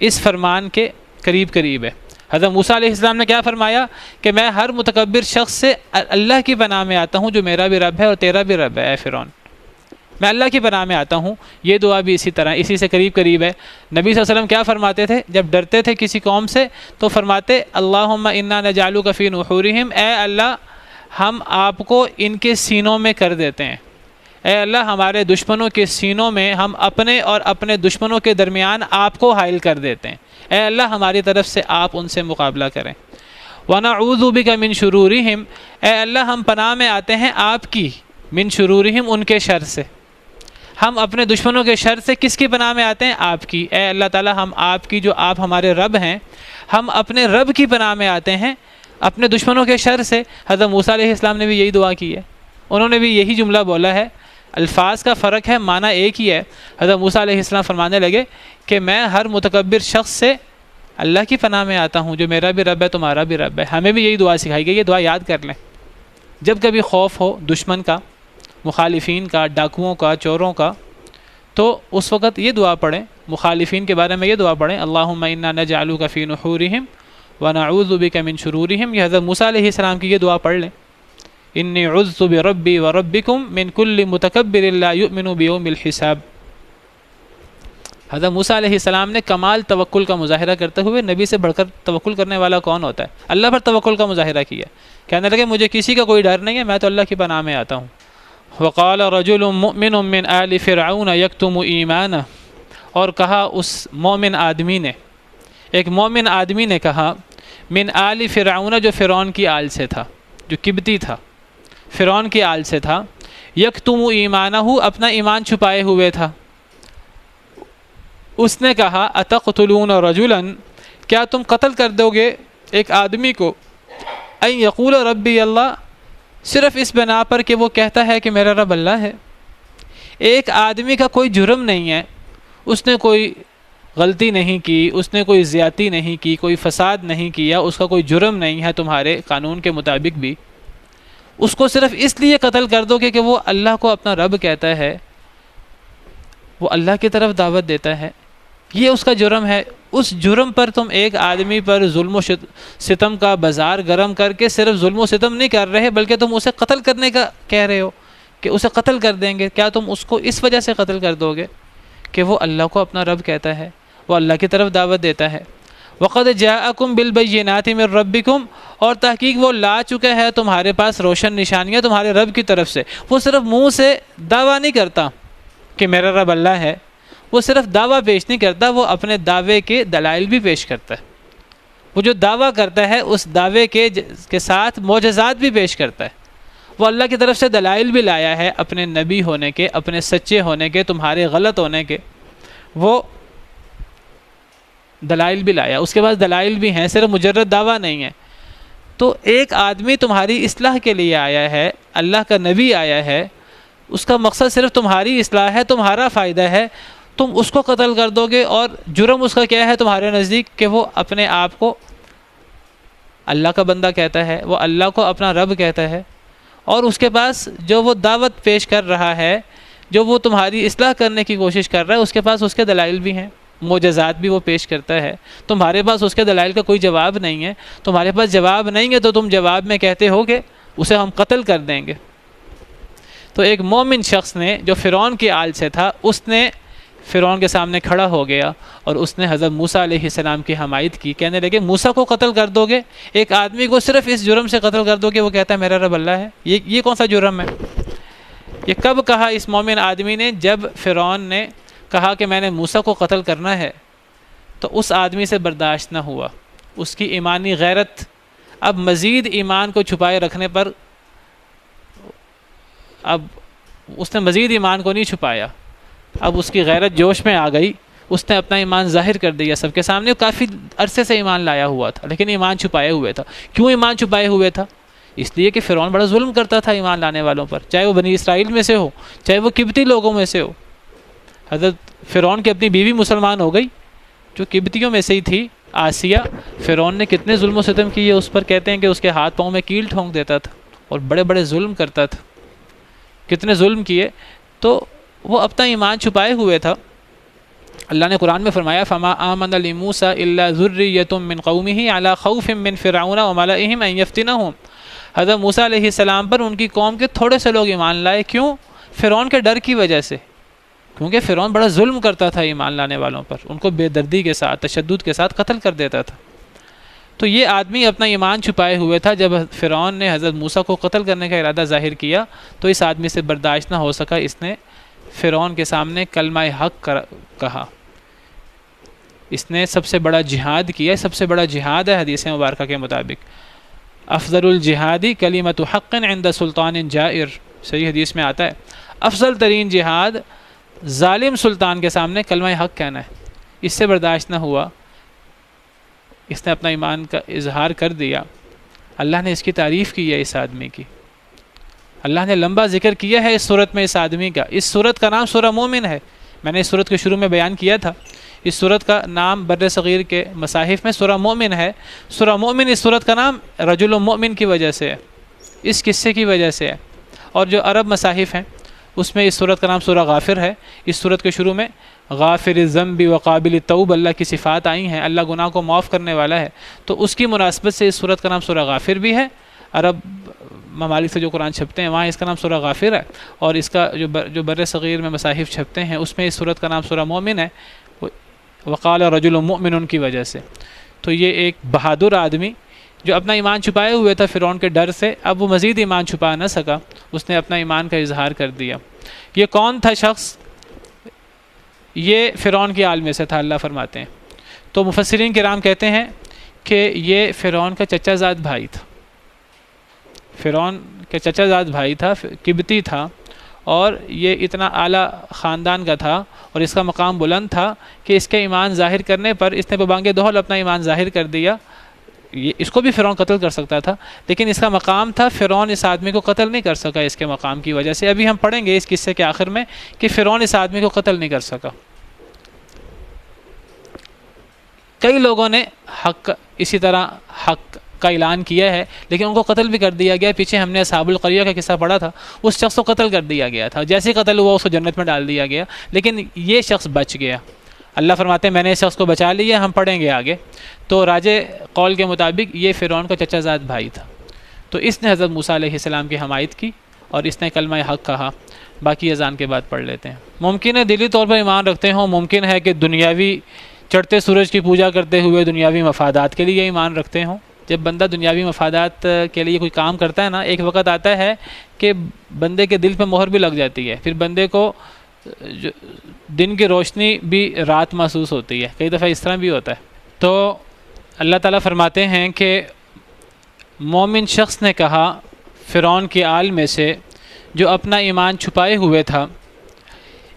اس فرمان کے قریب ہے۔ حضرت موسیٰ علیہ السلام نے کیا فرمایا کہ میں ہر متکبر شخص سے اللہ کی پناہ میں آتا ہوں جو میرا بھی رب ہے اور تیرا بھی رب ہے، اے فرعون، میں اللہ کی پناہ میں آتا ہوں۔ یہ دعا بھی اسی طرح، اسی سے قریب ہے۔ نبی صلی اللہ علیہ وسلم کیا فرماتے تھے جب ڈرتے تھے کسی قوم سے؟ تو فرماتے اللہم انا نجعلک فی نحورہم، اے اللہ ہم آپ کو ان کے سینوں میں کر دیتے ہیں، اے اللہ ہمارے دشمنوں کے سینوں میں، ہم اپنے اور اپنے دشمنوں کے درمیان آپ کو حائل کر دیتے ہیں، اے اللہ ہماری طرف سے آپ ان سے مقابلہ کریں۔ وَنَعُوذُ بِكَ مِن شُرُورِهِمْ، اے اللہ ہم پناہ میں آتے ہیں آپ کی، من شرورہم ان کے شر سے، ہم اپنے دشمنوں کے شر سے کس کی پناہ میں آتے ہیں؟ آپ کی، اے اللہ تعالی ہم آپ کی، جو آپ ہمارے رب ہیں، ہم اپنے رب کی پناہ میں آتے ہیں اپنے دشمنوں کے شر سے۔ حضرت موسیٰ علیہ السلام نے بھی یہی دعا کی ہے، انہوں نے بھی یہی جملہ بولا ہے، الفاظ کا فرق ہے، معنی ایک ہی ہے۔ حضرت موسیٰ علیہ السلام فرمانے لگے کہ میں ہر متکبر شخص سے اللہ کی پناہ میں آتا ہوں جو میرا بھی رب ہے تمہارا بھی رب ہے۔ ہمیں بھی یہی دعا سکھائی گئی، یہ دعا یاد کر لیں، جب کبھی خوف ہو دشمن کا، مخالفین کا، ڈاکوؤں کا، چوروں کا، تو اس وقت یہ دعا پڑھیں، مخالفین کے بارے میں یہ دعا پڑھیں اللہم انا نجعلک فی نحورہم ونعوذ بک من شرورہم۔ یہ حضرت موسیٰ علیہ السلام کی یہ دعا پڑھ لیں، انی عذت بربی وربکم من کل متکبر لا یؤمن بیوم الحساب۔ حضرت موسیٰ علیہ السلام نے کمال توکل کا مظاہرہ کرتے ہوئے، نبی سے بڑھ کر توکل کرنے والا کون ہوتا ہے؟ اللہ پر توکل کا مظاہرہ کیا، کہنے لگے مجھے کسی کا کوئی ڈر نہیں ہے، میں تو اللہ کی پناہ میں آتا ہوں۔ وقال رجل مؤمن من آل فرعون یکتم ایمانہ، اور کہا اس مومن آدمی نے، ایک مومن آدمی نے کہا، من آل فرعون، جو فرعون کی آل سے تھا، جو قبطی تھا، فرعون کی آل سے تھا، یکتم ایمانہ، اپنا ایمان چھپائے ہوئے تھا۔ اس نے کہا اتقتلون رجلا، کیا تم قتل کر دو گے ایک آدمی کو، ان یقول ربی اللہ، صرف اس بنا پر کہ وہ کہتا ہے کہ میرا رب اللہ ہے۔ ایک آدمی کا کوئی جرم نہیں ہے، اس نے کوئی غلطی نہیں کی، اس نے کوئی زیادتی نہیں کی، کوئی فساد نہیں کیا، اس کا کوئی جرم نہیں ہے تمہارے قانون کے مطابق بھی، اس کو صرف اس لیے قتل کر دو کہ وہ اللہ کو اپنا رب کہتا ہے، وہ اللہ کی طرف دعوت دیتا ہے، یہ اس کا جرم ہے۔ اس جرم پر تم ایک آدمی پر ظلم و ستم کا بازار گرم کر کے صرف ظلم و ستم نہیں کر رہے، بلکہ تم اسے قتل کرنے کا کہہ رہے ہو کہ اسے قتل کر دیں گے۔ کیا تم اس کو اس وجہ سے قتل کر دو گے کہ وہ اللہ کو اپنا رب کہتا ہے، وہ اللہ کی طرف دعوت دیتا ہے؟ وقد جاءکم بالبینات من ربکم، اور تحقیق وہ لا چکا ہے تمہارے پاس روشن نشانیاں تمہارے رب کی طرف سے۔ وہ صرف منہ سے دعویٰ نہیں کرتا کہ میرا رب اللہ ہے، وہ صرف دعویٰ پیش نہیں کرتا، وہ اپنے دعوے کے دلائل بھی پیش کرتا ہے۔ وہ جو دعویٰ کرتا ہے اس دعوے کے ساتھ معجزات بھی پیش کرتا ہے۔ وہ اللہ کی طرف سے دلائل بھی لایا ہے اپنے نبی ہونے کے، اپنے سچے ہونے کے، تمہارے غلط ہونے کے، وہ دلائل بھی لایا، اس کے پاس دلائل بھی ہیں، صرف مجرد دعویٰ نہیں ہے۔ تو ایک آدمی تمہاری اصلاح کے لیے آیا ہے، اللہ کا نبی آیا ہے، اس کا مقصد صرف تمہاری اصلاح ہے، تمہارا فائدہ ہے، تم اس کو قتل کر دو گے، اور جرم اس کا کیا ہے تمہارے نزدیک کہ وہ اپنے آپ کو اللہ کا بندہ کہتا ہے، وہ اللہ کو اپنا رب کہتا ہے، اور اس کے پاس جو وہ دعوت پیش کر رہا ہے، جو وہ تمہاری اصلاح کرنے کی کوشش کر رہا ہے اس کے پاس اس کے دلائل بھی ہیں، معجزات بھی وہ پیش کرتا ہے، تمہارے پاس اس کے دلائل کا کوئی جواب نہیں ہے، تمہارے پاس جواب نہیں ہے تو تم جواب میں کہتے ہو کہ اسے ہم قتل کر دیں گے۔ تو ایک مومن شخص نے جو فرعون کی آل سے تھا، اس نے فرعون کے سامنے کھڑا ہو گیا اور اس نے حضرت موسیٰ علیہ السلام کی حمایت کی، کہنے لگے موسیٰ کو قتل کر دو گے؟ ایک آدمی کو صرف اس جرم سے قتل کر دو کہ وہ کہتا ہے میرا رب اللہ ہے، یہ کون سا جرم ہے؟ یہ کب کہا اس مومن آدمی نے؟ جب فرعون نے کہا کہ میں نے موسیٰ کو قتل کرنا ہے، تو اس آدمی سے برداشت نہ ہوا، اس کی ایمانی غیرت اب مزید ایمان کو چھپائے رکھنے پر، اب اس نے مزید ایمان کو نہیں چھپایا، اب اس کی غیرت جوش میں آ گئی، اس نے اپنا ایمان ظاہر کر دیا سب کے سامنے۔ کافی عرصے سے ایمان لایا ہوا تھا لیکن ایمان چھپائے ہوئے تھا۔ کیوں ایمان چھپائے ہوئے تھا؟ اس لیے کہ فرعون بڑا ظلم کرتا تھا ایمان لانے والوں پر، چاہے وہ بنی اسرائیل میں سے ہو، چاہے وہ قبطی لوگوں میں سے ہو۔ حضرت فرعون کی اپنی بیوی مسلمان ہو گئی جو قبطیوں میں سے ہی تھی، آسیہ۔ فرعون نے کتنے ظلم و ستم کیے اس پر، کہتے ہیں کہ اس کے ہاتھ پاؤں میں کیل ٹھونک دیتا تھا اور بڑے بڑے ظلم کرتا تھا، کتنے ظلم کیے، تو وہ اپنا ایمان چھپائے ہوئے تھا۔ اللہ نے قرآن میں فرمایا فَمَا آمَنَ لِمُوسَىٰ إِلَّا ذُرِّيَّةٌ مِّن قَوْمِهِ عَلَىٰ خَوْفٍ مِّن فِرْعَوْنَ وَمَلَئِهِمْ أَن يَفْتِنَهُمْ۔ حضرت موسیٰ علیہ السلام پر ان کی قوم کے تھوڑے سے لوگ ایمان لائے، کیوں؟ فرعون کے ڈر کی وجہ سے، کیونکہ فرعون بڑا ظلم کرتا تھا ایمان لانے والوں پر، ان کو بے دردی کے ساتھ، تشدد کے ساتھ قتل کر دیتا تھا۔ تو یہ آدمی اپنا ایمان چھپائے ہوئے تھا۔ جب فرعون نے حضرت موسیٰ کو قتل کرنے کا ارادہ ظاہر کیا تو اس آدمی سے برداشت نہ ہو سکا، اس نے فرعون کے سامنے کلمہ حق کہا، اس نے سب سے بڑا جہاد کیا۔ سب سے بڑا جہاد ہے حدیث مبارکہ کے مطابق، افضل الجہادی کلمۃ حق عند سلطان جائر، صحیح حدیث میں آتا ہے افضل ترین جہاد ظالم سلطان کے سامنے کلمہ حق کہنا ہے۔ اس سے برداشت نہ ہوا، اس نے اپنا ایمان کا اظہار کر دیا۔ اللہ نے اس کی تعریف کی ہے، اس آدمی کی اللہ نے لمبا ذکر کیا ہے اس صورت میں اس آدمی کا۔ اس صورت کا نام سورہ مومن ہے، میں نے اس صورت کے شروع میں بیان کیا تھا۔ اس صورت کا نام بر صغیر کے مصاحف میں سورہ مومن ہے۔ سورہ مومن اس صورت کا نام رجل مومن کی وجہ سے ہے، اس قصے کی وجہ سے ہے۔ اور جو عرب مصاحف ہیں اس میں اس صورت کا نام سورہ غافر ہے۔ اس صورت کے شروع میں غافر الذنب وقابل التوب اللہ کی صفات آئی ہیں، اللہ گناہ کو معاف کرنے والا ہے، تو اس کی مناسبت سے اس صورت کا نام سورہ غافر بھی ہے۔ عرب ممالک سے جو قرآن چھپتے ہیں وہاں اس کا نام سورہ غافر ہے، اور اس کا جو بر صغیر میں مصاحف چھپتے ہیں اس میں اس صورت کا نام سورہ مومن ہے، وقال رجل مؤمن کی وجہ سے۔ تو یہ ایک بہادر آدمی جو اپنا ایمان چھپائے ہوئے تھا فرعون کے ڈر سے، اب وہ مزید ایمان چھپا نہ سکا، اس نے اپنا ایمان کا اظہار کر دیا۔ یہ کون تھا شخص؟ یہ فرعون کی آل میں سے تھا، اللہ فرماتے ہیں۔ تو مفسرین کرام کہتے ہیں کہ یہ فرعون کا چچا زاد بھائی تھا، فرعون کے چچا زاد بھائی تھا، قبطی تھا، اور یہ اتنا اعلیٰ خاندان کا تھا اور اس کا مقام بلند تھا کہ اس کے ایمان ظاہر کرنے پر اس نے ببانگ دہل اپنا ایمان ظاہر کر دیا۔ اس کو بھی فرعون قتل کر سکتا تھا لیکن اس کا مقام تھا، فرعون اس آدمی کو قتل نہیں کر سکا اس کے مقام کی وجہ سے۔ ابھی ہم پڑھیں گے اس قصے کے آخر میں کہ فرعون اس آدمی کو قتل نہیں کر سکا۔ کئی لوگوں نے حق اسی طرح حق کا اعلان کیا ہے لیکن ان کو قتل بھی کر دیا گیا۔ پیچھے ہم نے اصحاب القریہ کا قصہ پڑھا تھا، اس شخص کو قتل کر دیا گیا تھا، جیسے قتل ہوا اس کو جنت میں ڈال دیا گیا، لیکن یہ شخص بچ گیا۔ اللہ فرماتے ہیں میں نے اس شخص کو بچا لیا، ہم پڑھیں گے آگے۔ تو راجہ قول کے مطابق یہ فرعون کا چچا زاد بھائی تھا، تو اس نے حضرت موسیٰ علیہ السلام کی حمایت کی اور اس نے کلمہ حق کہا۔ باقی اذان کے بعد پڑھ لیتے ہیں۔ ممکن ہے دلی طور پر ایمان رکھتے ہوں، ممکن ہے کہ دنیاوی چڑھتے سورج کی پوجا کرتے ہوئے دنیاوی مفادات کے لیے ایمان رکھتے ہوں۔ جب بندہ دنیاوی مفادات کے لیے کوئی کام کرتا ہے نا، ایک وقت آتا ہے کہ بندے کے دل پہ مہر بھی لگ جاتی ہے، پھر بندے کو دن کی روشنی بھی رات محسوس ہوتی ہے، کئی دفعہ اس طرح بھی ہوتا ہے۔ تو اللہ تعالیٰ فرماتے ہیں کہ مومن شخص نے کہا فرعون کی آل میں سے جو اپنا ایمان چھپائے ہوئے تھا،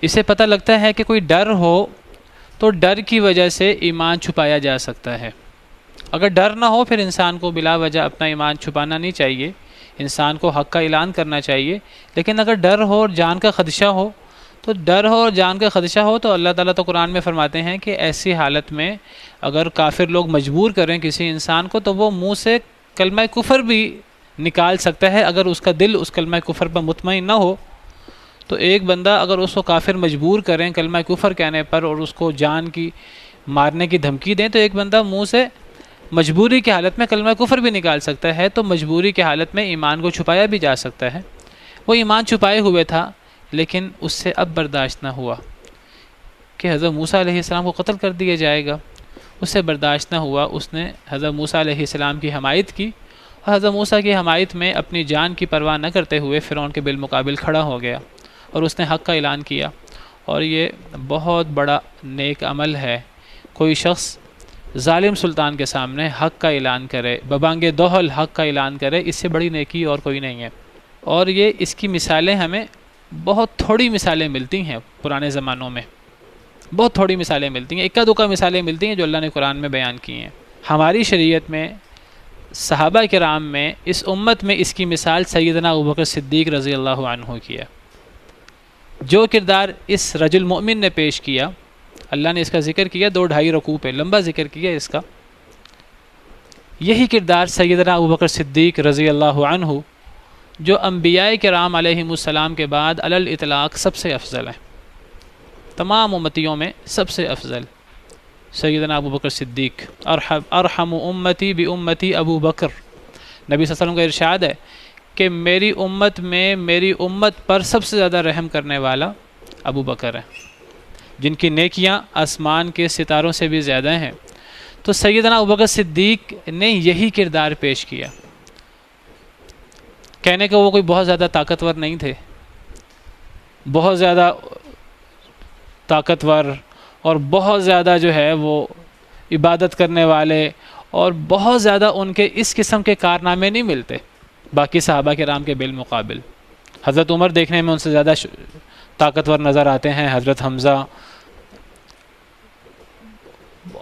اسے پتہ لگتا ہے کہ کوئی ڈر ہو تو ڈر کی وجہ سے ایمان چھپایا جا سکتا ہے۔ اگر ڈر نہ ہو پھر انسان کو بلا وجہ اپنا ایمان چھپانا نہیں چاہیے، انسان کو حق کا اعلان کرنا چاہیے۔ لیکن اگر ڈر ہو اور جان کا خدشہ ہو تو جان کا خدشہ ہو تو اللہ تعالیٰ تو قرآن میں فرماتے ہیں کہ ایسی حالت میں اگر کافر لوگ مجبور کریں کسی انسان کو تو وہ منہ سے کلمہ کفر بھی نکال سکتا ہے، اگر اس کا دل اس کلمہ کفر پر مطمئن نہ ہو تو ایک بندہ اگر اس کو کافر مجبور کریں کلمہ کفر کہنے پر اور اس کو جان کی مارنے کی دھمکی دیں، تو ایک بندہ منہ سے مجبوری کی حالت میں کلمہ کفر بھی نکال سکتا ہے، تو مجبوری کی حالت میں ایمان کو چھپایا بھی جا سکتا ہے۔ وہ ایمان چھپائے ہوئے تھا، لیکن اس سے اب برداشت نہ ہوا کہ حضرت موسیٰ علیہ السلام کو قتل کر دیا جائے گا، اس سے برداشت نہ ہوا، اس نے حضرت موسیٰ علیہ السلام کی حمایت کی، اور حضرت موسیٰ کی حمایت میں اپنی جان کی پرواہ نہ کرتے ہوئے فرعون کے بالمقابل کھڑا ہو گیا اور اس نے حق کا اعلان کیا۔ اور یہ بہت بڑا نیک عمل ہے، کوئی شخص ظالم سلطان کے سامنے حق کا اعلان کرے، ببانگ دوحل حق کا اعلان کرے، اس سے بڑی نیکی اور کوئی نہیں ہے۔ اور یہ اس کی مثالیں ہمیں بہت تھوڑی مثالیں ملتی ہیں پرانے زمانوں میں، بہت تھوڑی مثالیں ملتی ہیں، اکا دکا مثالیں ملتی ہیں جو اللہ نے قرآن میں بیان کی ہیں۔ ہماری شریعت میں، صحابہ کرام میں، اس امت میں اس کی مثال سیدنا ابوبکر صدیق رضی اللہ عنہ کی ہے۔ جو کردار اس رجل مؤمن نے پیش کیا، اللہ نے اس کا ذکر کیا 2-2.5 رکوع پہ، لمبا ذکر کیا اس کا، یہی کردار سیدنا ابوبکر صدیق رضی اللہ عنہ جو انبیاء کرام علیہم السلام کے بعد علی الاطلاق سب سے افضل ہیں، تمام امتیوں میں سب سے افضل سیدنا ابوبکر صدیق۔ ارحم امتی بامتی ابو بکر، نبی صلی اللہ علیہ وسلم کا ارشاد ہے کہ میری امت میں، میری امت پر سب سے زیادہ رحم کرنے والا ابو بکر ہے، جن کی نیکیاں آسمان کے ستاروں سے بھی زیادہ ہیں۔ تو سیدنا ابوبکر صدیق نے یہی کردار پیش کیا۔ کہنے کہ وہ کوئی بہت زیادہ طاقتور نہیں تھے، بہت زیادہ طاقتور اور بہت زیادہ جو ہے وہ عبادت کرنے والے، اور بہت زیادہ ان کے اس قسم کے کارنامے نہیں ملتے باقی صحابہ کرام کے بالمقابل۔ حضرت عمر دیکھنے میں ان سے زیادہ طاقتور نظر آتے ہیں، حضرت حمزہ،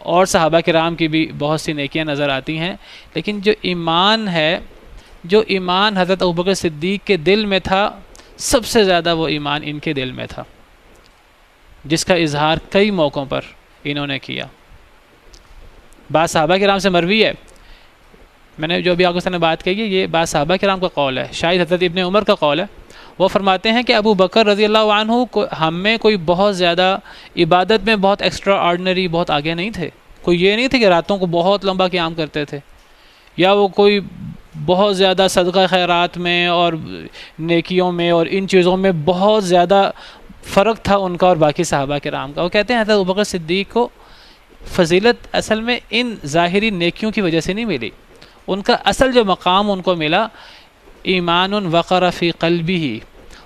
اور صحابہ کرام کی بھی بہت سی نیکیاں نظر آتی ہیں، لیکن جو ایمان ہے، جو ایمان حضرت ابوبکر صدیق کے دل میں تھا، سب سے زیادہ وہ ایمان ان کے دل میں تھا، جس کا اظہار کئی موقعوں پر انہوں نے کیا۔ بعض صحابہ کرام سے مروی ہے، میں نے جو بھی آپ نے بات کہی ہے یہ بعض صحابہ کرام کا قول ہے، شاید حضرت ابن عمر کا قول ہے۔ وہ فرماتے ہیں کہ ابو بکر رضی اللہ عنہ ہم میں کوئی بہت زیادہ عبادت میں بہت ایکسٹرا آرڈنری، بہت آگے نہیں تھے، کوئی یہ نہیں تھے کہ راتوں کو بہت لمبا قیام کرتے تھے، یا وہ کوئی بہت زیادہ صدقہ خیرات میں اور نیکیوں میں اور ان چیزوں میں بہت زیادہ فرق تھا ان کا اور باقی صحابہ کرام کا۔ وہ کہتے ہیں حضرت ابوبکر صدیق کو فضیلت اصل میں ان ظاہری نیکیوں کی وجہ سے نہیں ملی، ان کا اصل جو مقام ان کو ملا ایمان وقر فی قلبہ،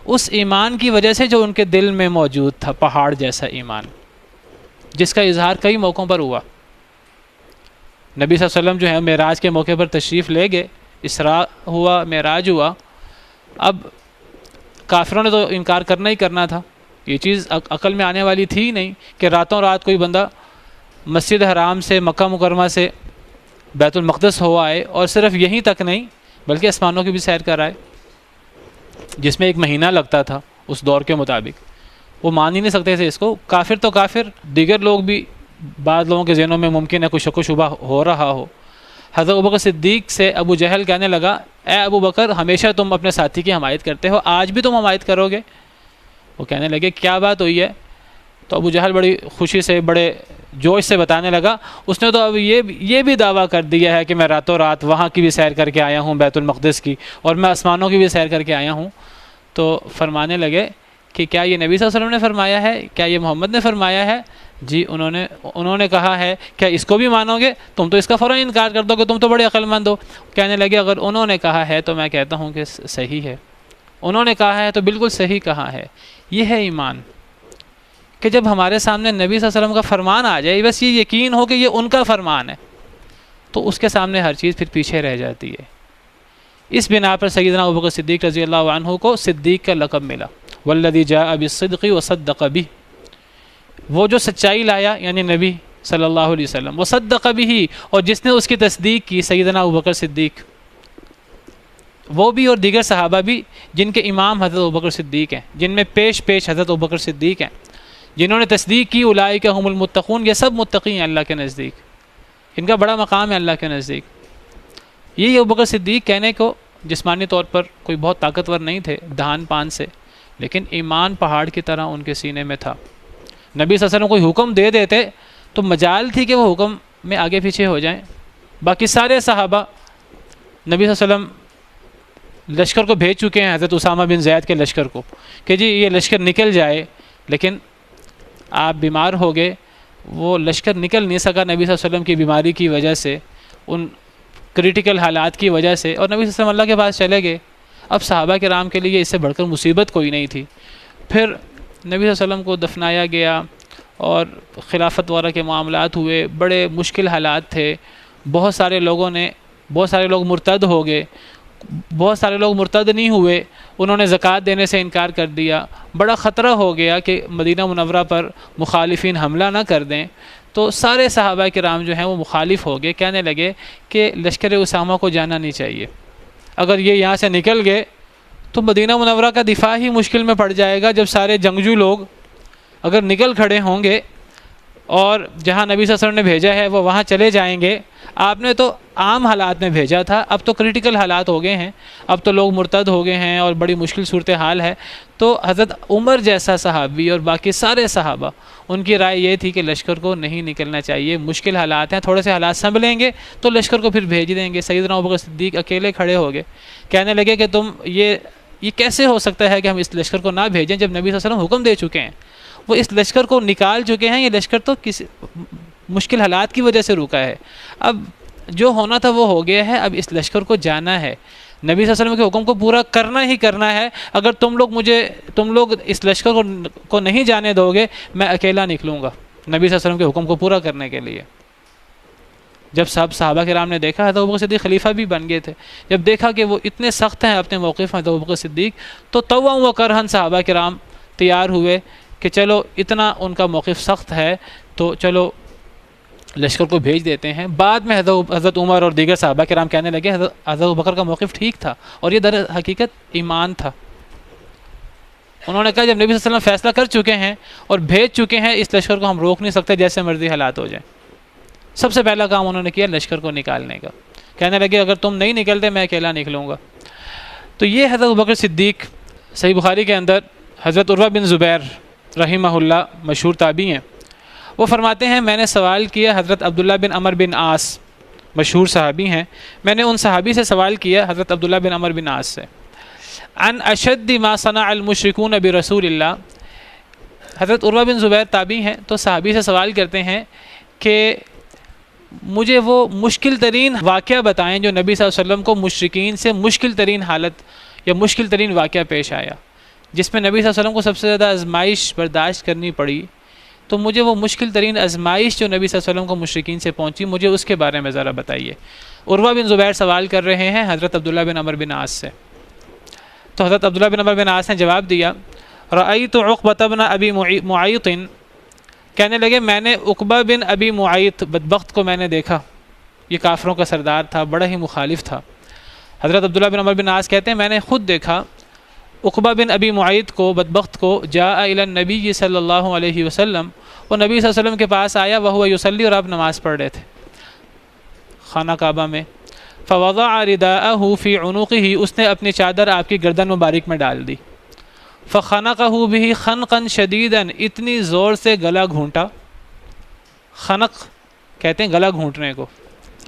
اس ایمان کی وجہ سے جو ان کے دل میں موجود تھا، پہاڑ جیسا ایمان، جس کا اظہار کئی موقعوں پر ہوا۔ نبی صلی اللہ علیہ وسلم جو ہے معراج کے موقع پر تشریف لے گئے، اسراء ہوا، معراج ہوا، اب کافروں نے تو انکار کرنا ہی کرنا تھا، یہ چیز عقل میں آنے والی تھی ہی نہیں کہ راتوں رات کوئی بندہ مسجد حرام سے، مکہ مکرمہ سے بیت المقدس ہو آئے، اور صرف یہیں تک نہیں بلکہ آسمانوں کی بھی سیر کر آئے، جس میں 1 مہینہ لگتا تھا اس دور کے مطابق۔ وہ مان ہی نہیں سکتے تھے اس کو، کافر تو کافر، دیگر لوگ بھی، بعض لوگوں کے ذہنوں میں ممکن ہے کوئی شک و شبہ ہو رہا ہو۔ حضرت ابوبکر صدیق سے ابو جہل کہنے لگا، اے ابو بکر ہمیشہ تم اپنے ساتھی کی حمایت کرتے ہو، آج بھی تم حمایت کرو گے؟ وہ کہنے لگے کیا بات ہوئی ہے؟ تو ابو جہل بڑی خوشی سے، بڑے جوش سے بتانے لگا، اس نے تو اب یہ بھی دعویٰ کر دیا ہے کہ میں راتوں رات وہاں کی بھی سیر کر کے آیا ہوں، بیت المقدس کی، اور میں آسمانوں کی بھی سیر کر کے آیا ہوں۔ تو فرمانے لگے کہ کیا یہ نبی صلی اللہ علیہ وسلم نے فرمایا ہے؟ کیا یہ محمد نے فرمایا ہے؟ جی انہوں نے کہا ہے، کیا اس کو بھی مانو گے؟ تم تو اس کا فوراً انکار کر دو کہ تم تو بڑے عقل مند ہو۔ کہنے لگے اگر انہوں نے کہا ہے تو میں کہتا ہوں کہ صحیح ہے، انہوں نے کہا ہے تو بالکل صحیح کہا ہے۔ یہ ہے ایمان کہ جب ہمارے سامنے نبی صلی اللہ علیہ وسلم کا فرمان آ جائے، بس یہ یقین ہو کہ یہ ان کا فرمان ہے، تو اس کے سامنے ہر چیز پھر پیچھے رہ جاتی ہے۔ اس بنا پر سیدنا ابوبکر صدیق رضی اللہ عنہ کو صدیق کا لقب ملا، والذی جاء بالصدق وصدق بہ، وہ جو سچائی لایا یعنی نبی صلی اللہ علیہ وسلم، وصدق بہ، اور جس نے اس کی تصدیق کی سیدنا ابوبکر صدیق، وہ بھی اور دیگر صحابہ بھی جن کے امام حضرت ابوبکر صدیق ہیں، جن میں پیش حضرت ابوبکر صدیق ہیں، جنہوں نے تصدیق کی اولئک هم المتقون، یہ سب متقی ہیں اللہ کے نزدیک، ان کا بڑا مقام ہے اللہ کے نزدیک۔ یہ ابوبکر صدیق کہنے کو جسمانی طور پر کوئی بہت طاقتور نہیں تھے، دہان پان سے، لیکن ایمان پہاڑ کی طرح ان کے سینے میں تھا۔ نبی صلی اللہ علیہ وسلم کوئی حکم دے دیتے تو مجال تھی کہ وہ حکم میں آگے پیچھے ہو جائیں۔ باقی سارے صحابہ نبی صلی اللہ علیہ وسلم لشکر کو بھیج چکے ہیں، حضرت اسامہ بن زید کے لشکر کو، کہ جی یہ لشکر نکل جائے، لیکن آپ بیمار ہو گئے۔ وہ لشکر نکل نہیں سکا نبی صلی اللہ علیہ وسلم کی بیماری کی وجہ سے، ان کریٹیکل حالات کی وجہ سے، اور نبی صلی اللہ علیہ وسلم اللہ کے پاس چلے گئے۔ اب صحابہ کرام کے لیے اس سے بڑھ کر مصیبت کوئی نہیں تھی۔ پھر نبی صلی اللہ علیہ وسلم کو دفنایا گیا اور خلافت وغیرہ کے معاملات ہوئے، بڑے مشکل حالات تھے، بہت سارے لوگ مرتد ہو گئے، بہت سارے لوگ مرتد نہیں ہوئے، انہوں نے زکوٰۃ دینے سے انکار کر دیا، بڑا خطرہ ہو گیا کہ مدینہ منورہ پر مخالفین حملہ نہ کر دیں، تو سارے صحابہ کرام جو ہیں وہ مخالف ہو گئے، کہنے لگے کہ لشکر اسامہ کو جانا نہیں چاہیے، اگر یہ یہاں سے نکل گئے تو مدینہ منورہ کا دفاع ہی مشکل میں پڑ جائے گا، جب سارے جنگجو لوگ اگر نکل کھڑے ہوں گے اور جہاں نبی صلی اللہ علیہ وسلم نے بھیجا ہے وہ وہاں چلے جائیں گے۔ آپ نے تو عام حالات میں بھیجا تھا، اب تو کریٹیکل حالات ہو گئے ہیں، اب تو لوگ مرتد ہو گئے ہیں اور بڑی مشکل صورتحال ہے۔ تو حضرت عمر جیسا صحابی اور باقی سارے صحابہ، ان کی رائے یہ تھی کہ لشکر کو نہیں نکلنا چاہیے، مشکل حالات ہیں، تھوڑے سے حالات سنبھلیں گے تو لشکر کو پھر بھیج دیں گے۔ سیدنا ابوبکر صدیق اکیلے کھڑے ہو گئے، کہنے لگے کہ تم یہ کیسے ہو سکتا ہے کہ ہم اس لشکر کو نہ بھیجیں جب نبی صلی اللہ علیہ وسلم حکم دے چکے ہیں، وہ اس لشکر کو نکال چکے ہیں، یہ لشکر تو کسی مشکل حالات کی وجہ سے رکا ہے، اب جو ہونا تھا وہ ہو گیا ہے، اب اس لشکر کو جانا ہے، نبی صلی اللہ علیہ وسلم کے حکم کو پورا کرنا ہی کرنا ہے۔ اگر تم لوگ اس لشکر کو نہیں جانے دو گے، میں اکیلا نکلوں گا نبی صلی اللہ علیہ وسلم کے حکم کو پورا کرنے کے لیے۔ جب صحابہ کرام نے دیکھا، حضرت ابوبکر صدیق خلیفہ بھی بن گئے تھے، جب دیکھا کہ وہ اتنے سخت ہیں اپنے موقف میں حضرت ابوبکر صدیق، تو طوعا و کرہن صحابہ کرام تیار ہوئے کہ چلو اتنا ان کا موقف سخت ہے تو چلو لشکر کو بھیج دیتے ہیں۔ بعد میں حضرت عمر اور دیگر صحابہ کرام کہنے لگے حضرت ابوبکر کا موقف ٹھیک تھا اور یہ در حقیقت ایمان تھا۔ انہوں نے کہا جب نبی صلی اللہ علیہ وسلم فیصلہ کر چکے ہیں اور بھیج چکے ہیں، اس لشکر کو ہم روک نہیں سکتے، جیسے مرضی حالات ہو جائیں۔ سب سے پہلا کام انہوں نے کیا لشکر کو نکالنے کا، کہنے لگے اگر تم نہیں نکلتے میں اکیلا نکلوں گا۔ تو یہ حضرت ابوبکر صدیق، صحیح بخاری کے اندر حضرت عروہ بن زبیر رحمہ اللہ مشہور تابعی ہیں، وہ فرماتے ہیں میں نے سوال کیا حضرت عبداللہ بن عمر بن عاص، مشہور صحابی ہیں، میں نے ان صحابی سے سوال کیا حضرت عبداللہ بن عمر بن عاص سے، عن اشد ما صنع المشرکون برسول اللہ۔ حضرت عروہ بن زبیر تابعی ہیں، تو صحابی سے سوال کرتے ہیں کہ مجھے وہ مشکل ترین واقعہ بتائیں جو نبی صلی اللہ علیہ وسلم کو مشرکین سے مشکل ترین حالت یا مشکل ترین واقعہ پیش آیا، جس میں نبی صلی اللہ علیہ وسلم کو سب سے زیادہ آزمائش برداشت کرنی پڑی، تو مجھے وہ مشکل ترین آزمائش جو نبی صلی اللہ علیہ وسلم کو مشرکین سے پہنچی، مجھے اس کے بارے میں ذرا بتائیے۔ عروہ بن زبیر سوال کر رہے ہیں حضرت عبداللہ بن عمر بن عاص سے، تو حضرت عبداللہ بن عمر بن عاص نے جواب دیا رأیت عقبۃ بن ابی معیط، کہنے لگے میں نے عقبہ بن ابی معیط بدبخت کو میں نے دیکھا، یہ کافروں کا سردار تھا، بڑا ہی مخالف تھا۔ حضرت عبداللہ بن عمر بن عاص کہتے ہیں میں نے خود دیکھا عقبہ بن ابی معیط کو، بدبخت کو، جاء الی النبی صلی اللہ علیہ وسلم، وہ نبی صلی اللہ علیہ وسلم کے پاس آیا، وہو یصلی، اور آپ نماز پڑھ رہے تھے خانہ کعبہ میں، فوضع رداءہ فی عنقہ، اس نے اپنی چادر آپ کی گردن مبارک میں ڈال دی، فخنقہ بہ خنقا شدیدا، اتنی زور سے گلا گھونٹا، خنق کہتے ہیں گلا گھونٹنے کو،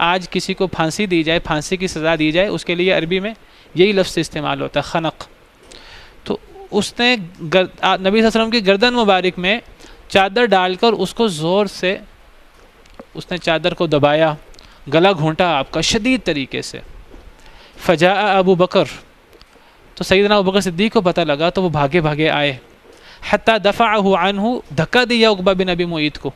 آج کسی کو پھانسی دی جائے، پھانسی کی سزا دی جائے، اس کے لیے عربی میں یہی لفظ استعمال ہوتا ہے خنق۔ تو اس نے نبی صلی اللہ علیہ وسلم کی گردن مبارک میں چادر ڈال کر اس کو زور سے اس نے چادر کو دبایا، گلا گھونٹا آپ کا شدید طریقے سے۔ فجاء ابو بکر، تو سیدنا ابوبکر صدیق کو پتہ لگا تو وہ بھاگے بھاگے آئے، حتی دفعہ عنہ، دھکا دیا عقبہ بن ابی معیط کو،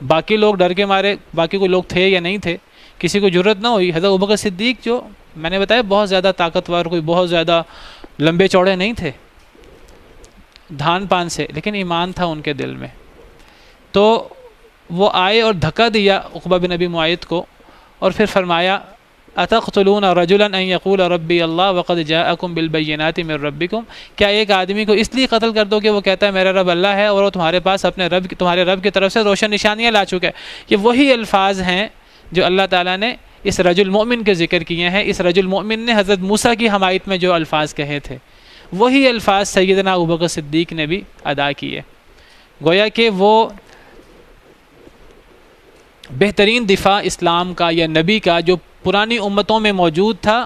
باقی لوگ ڈر کے مارے، باقی کوئی لوگ تھے یا نہیں تھے، کسی کو جرت نہ ہوئی، حضرت ابوبکر صدیق جو میں نے بتایا بہت زیادہ طاقتور، کوئی بہت زیادہ لمبے چوڑے نہیں تھے، دھان پان سے، لیکن ایمان تھا ان کے دل میں، تو وہ آئے اور دھکا دیا عقبہ بن ابی معیط کو، اور پھر فرمایا اتقتلون رجلا ان یقول ربی اللہ وقد جاءکم بالبینات من ربکم، کیا ایک آدمی کو اس لیے قتل کر دو کہ وہ کہتا ہے میرا رب اللہ ہے اور وہ تمہارے پاس تمہارے رب کی طرف سے روشن نشانیاں لا چکا ہے۔ یہ وہی الفاظ ہیں جو اللہ تعالیٰ نے اس رجل مومن کے ذکر کیے ہیں، اس رجل مومن نے حضرت موسیٰ کی حمایت میں جو الفاظ کہے تھے، وہی الفاظ سیدنا ابوبکر صدیق نے بھی ادا کیے. گویا کہ وہ بہترین دفاع اسلام کا یا نبی کا جو پرانی امتوں میں موجود تھا،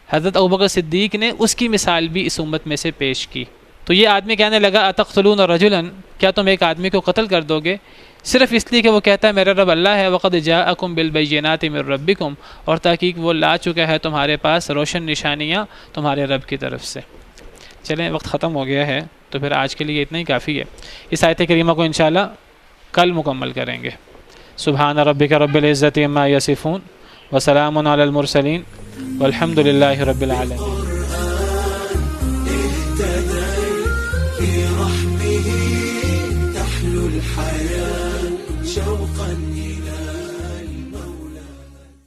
حضرت ابوبکر صدیق نے اس کی مثال بھی اس امت میں سے پیش کی. تو یہ آدمی کہنے لگا اتقتلون رجلا، کیا تم ایک آدمی کو قتل کر دو گے صرف اس لیے کہ وہ کہتا ہے میرا رب اللہ ہے، وقد جاءکم بالبینات من ربکم، اور تحقیق وہ لا چکا ہے تمہارے پاس روشن نشانیاں تمہارے رب کی طرف سے. چلیں وقت ختم ہو گیا ہے تو پھر آج کے لیے اتنا ہی کافی ہے. اس آیت کریمہ کو انشاءاللہ کل مکمل کریں گے. سبحان ربک رب العزت عما یصفون وسلام علی المرسلین والحمد للہ رب العالمین. برحمه تحلو الحياة شوقا إلى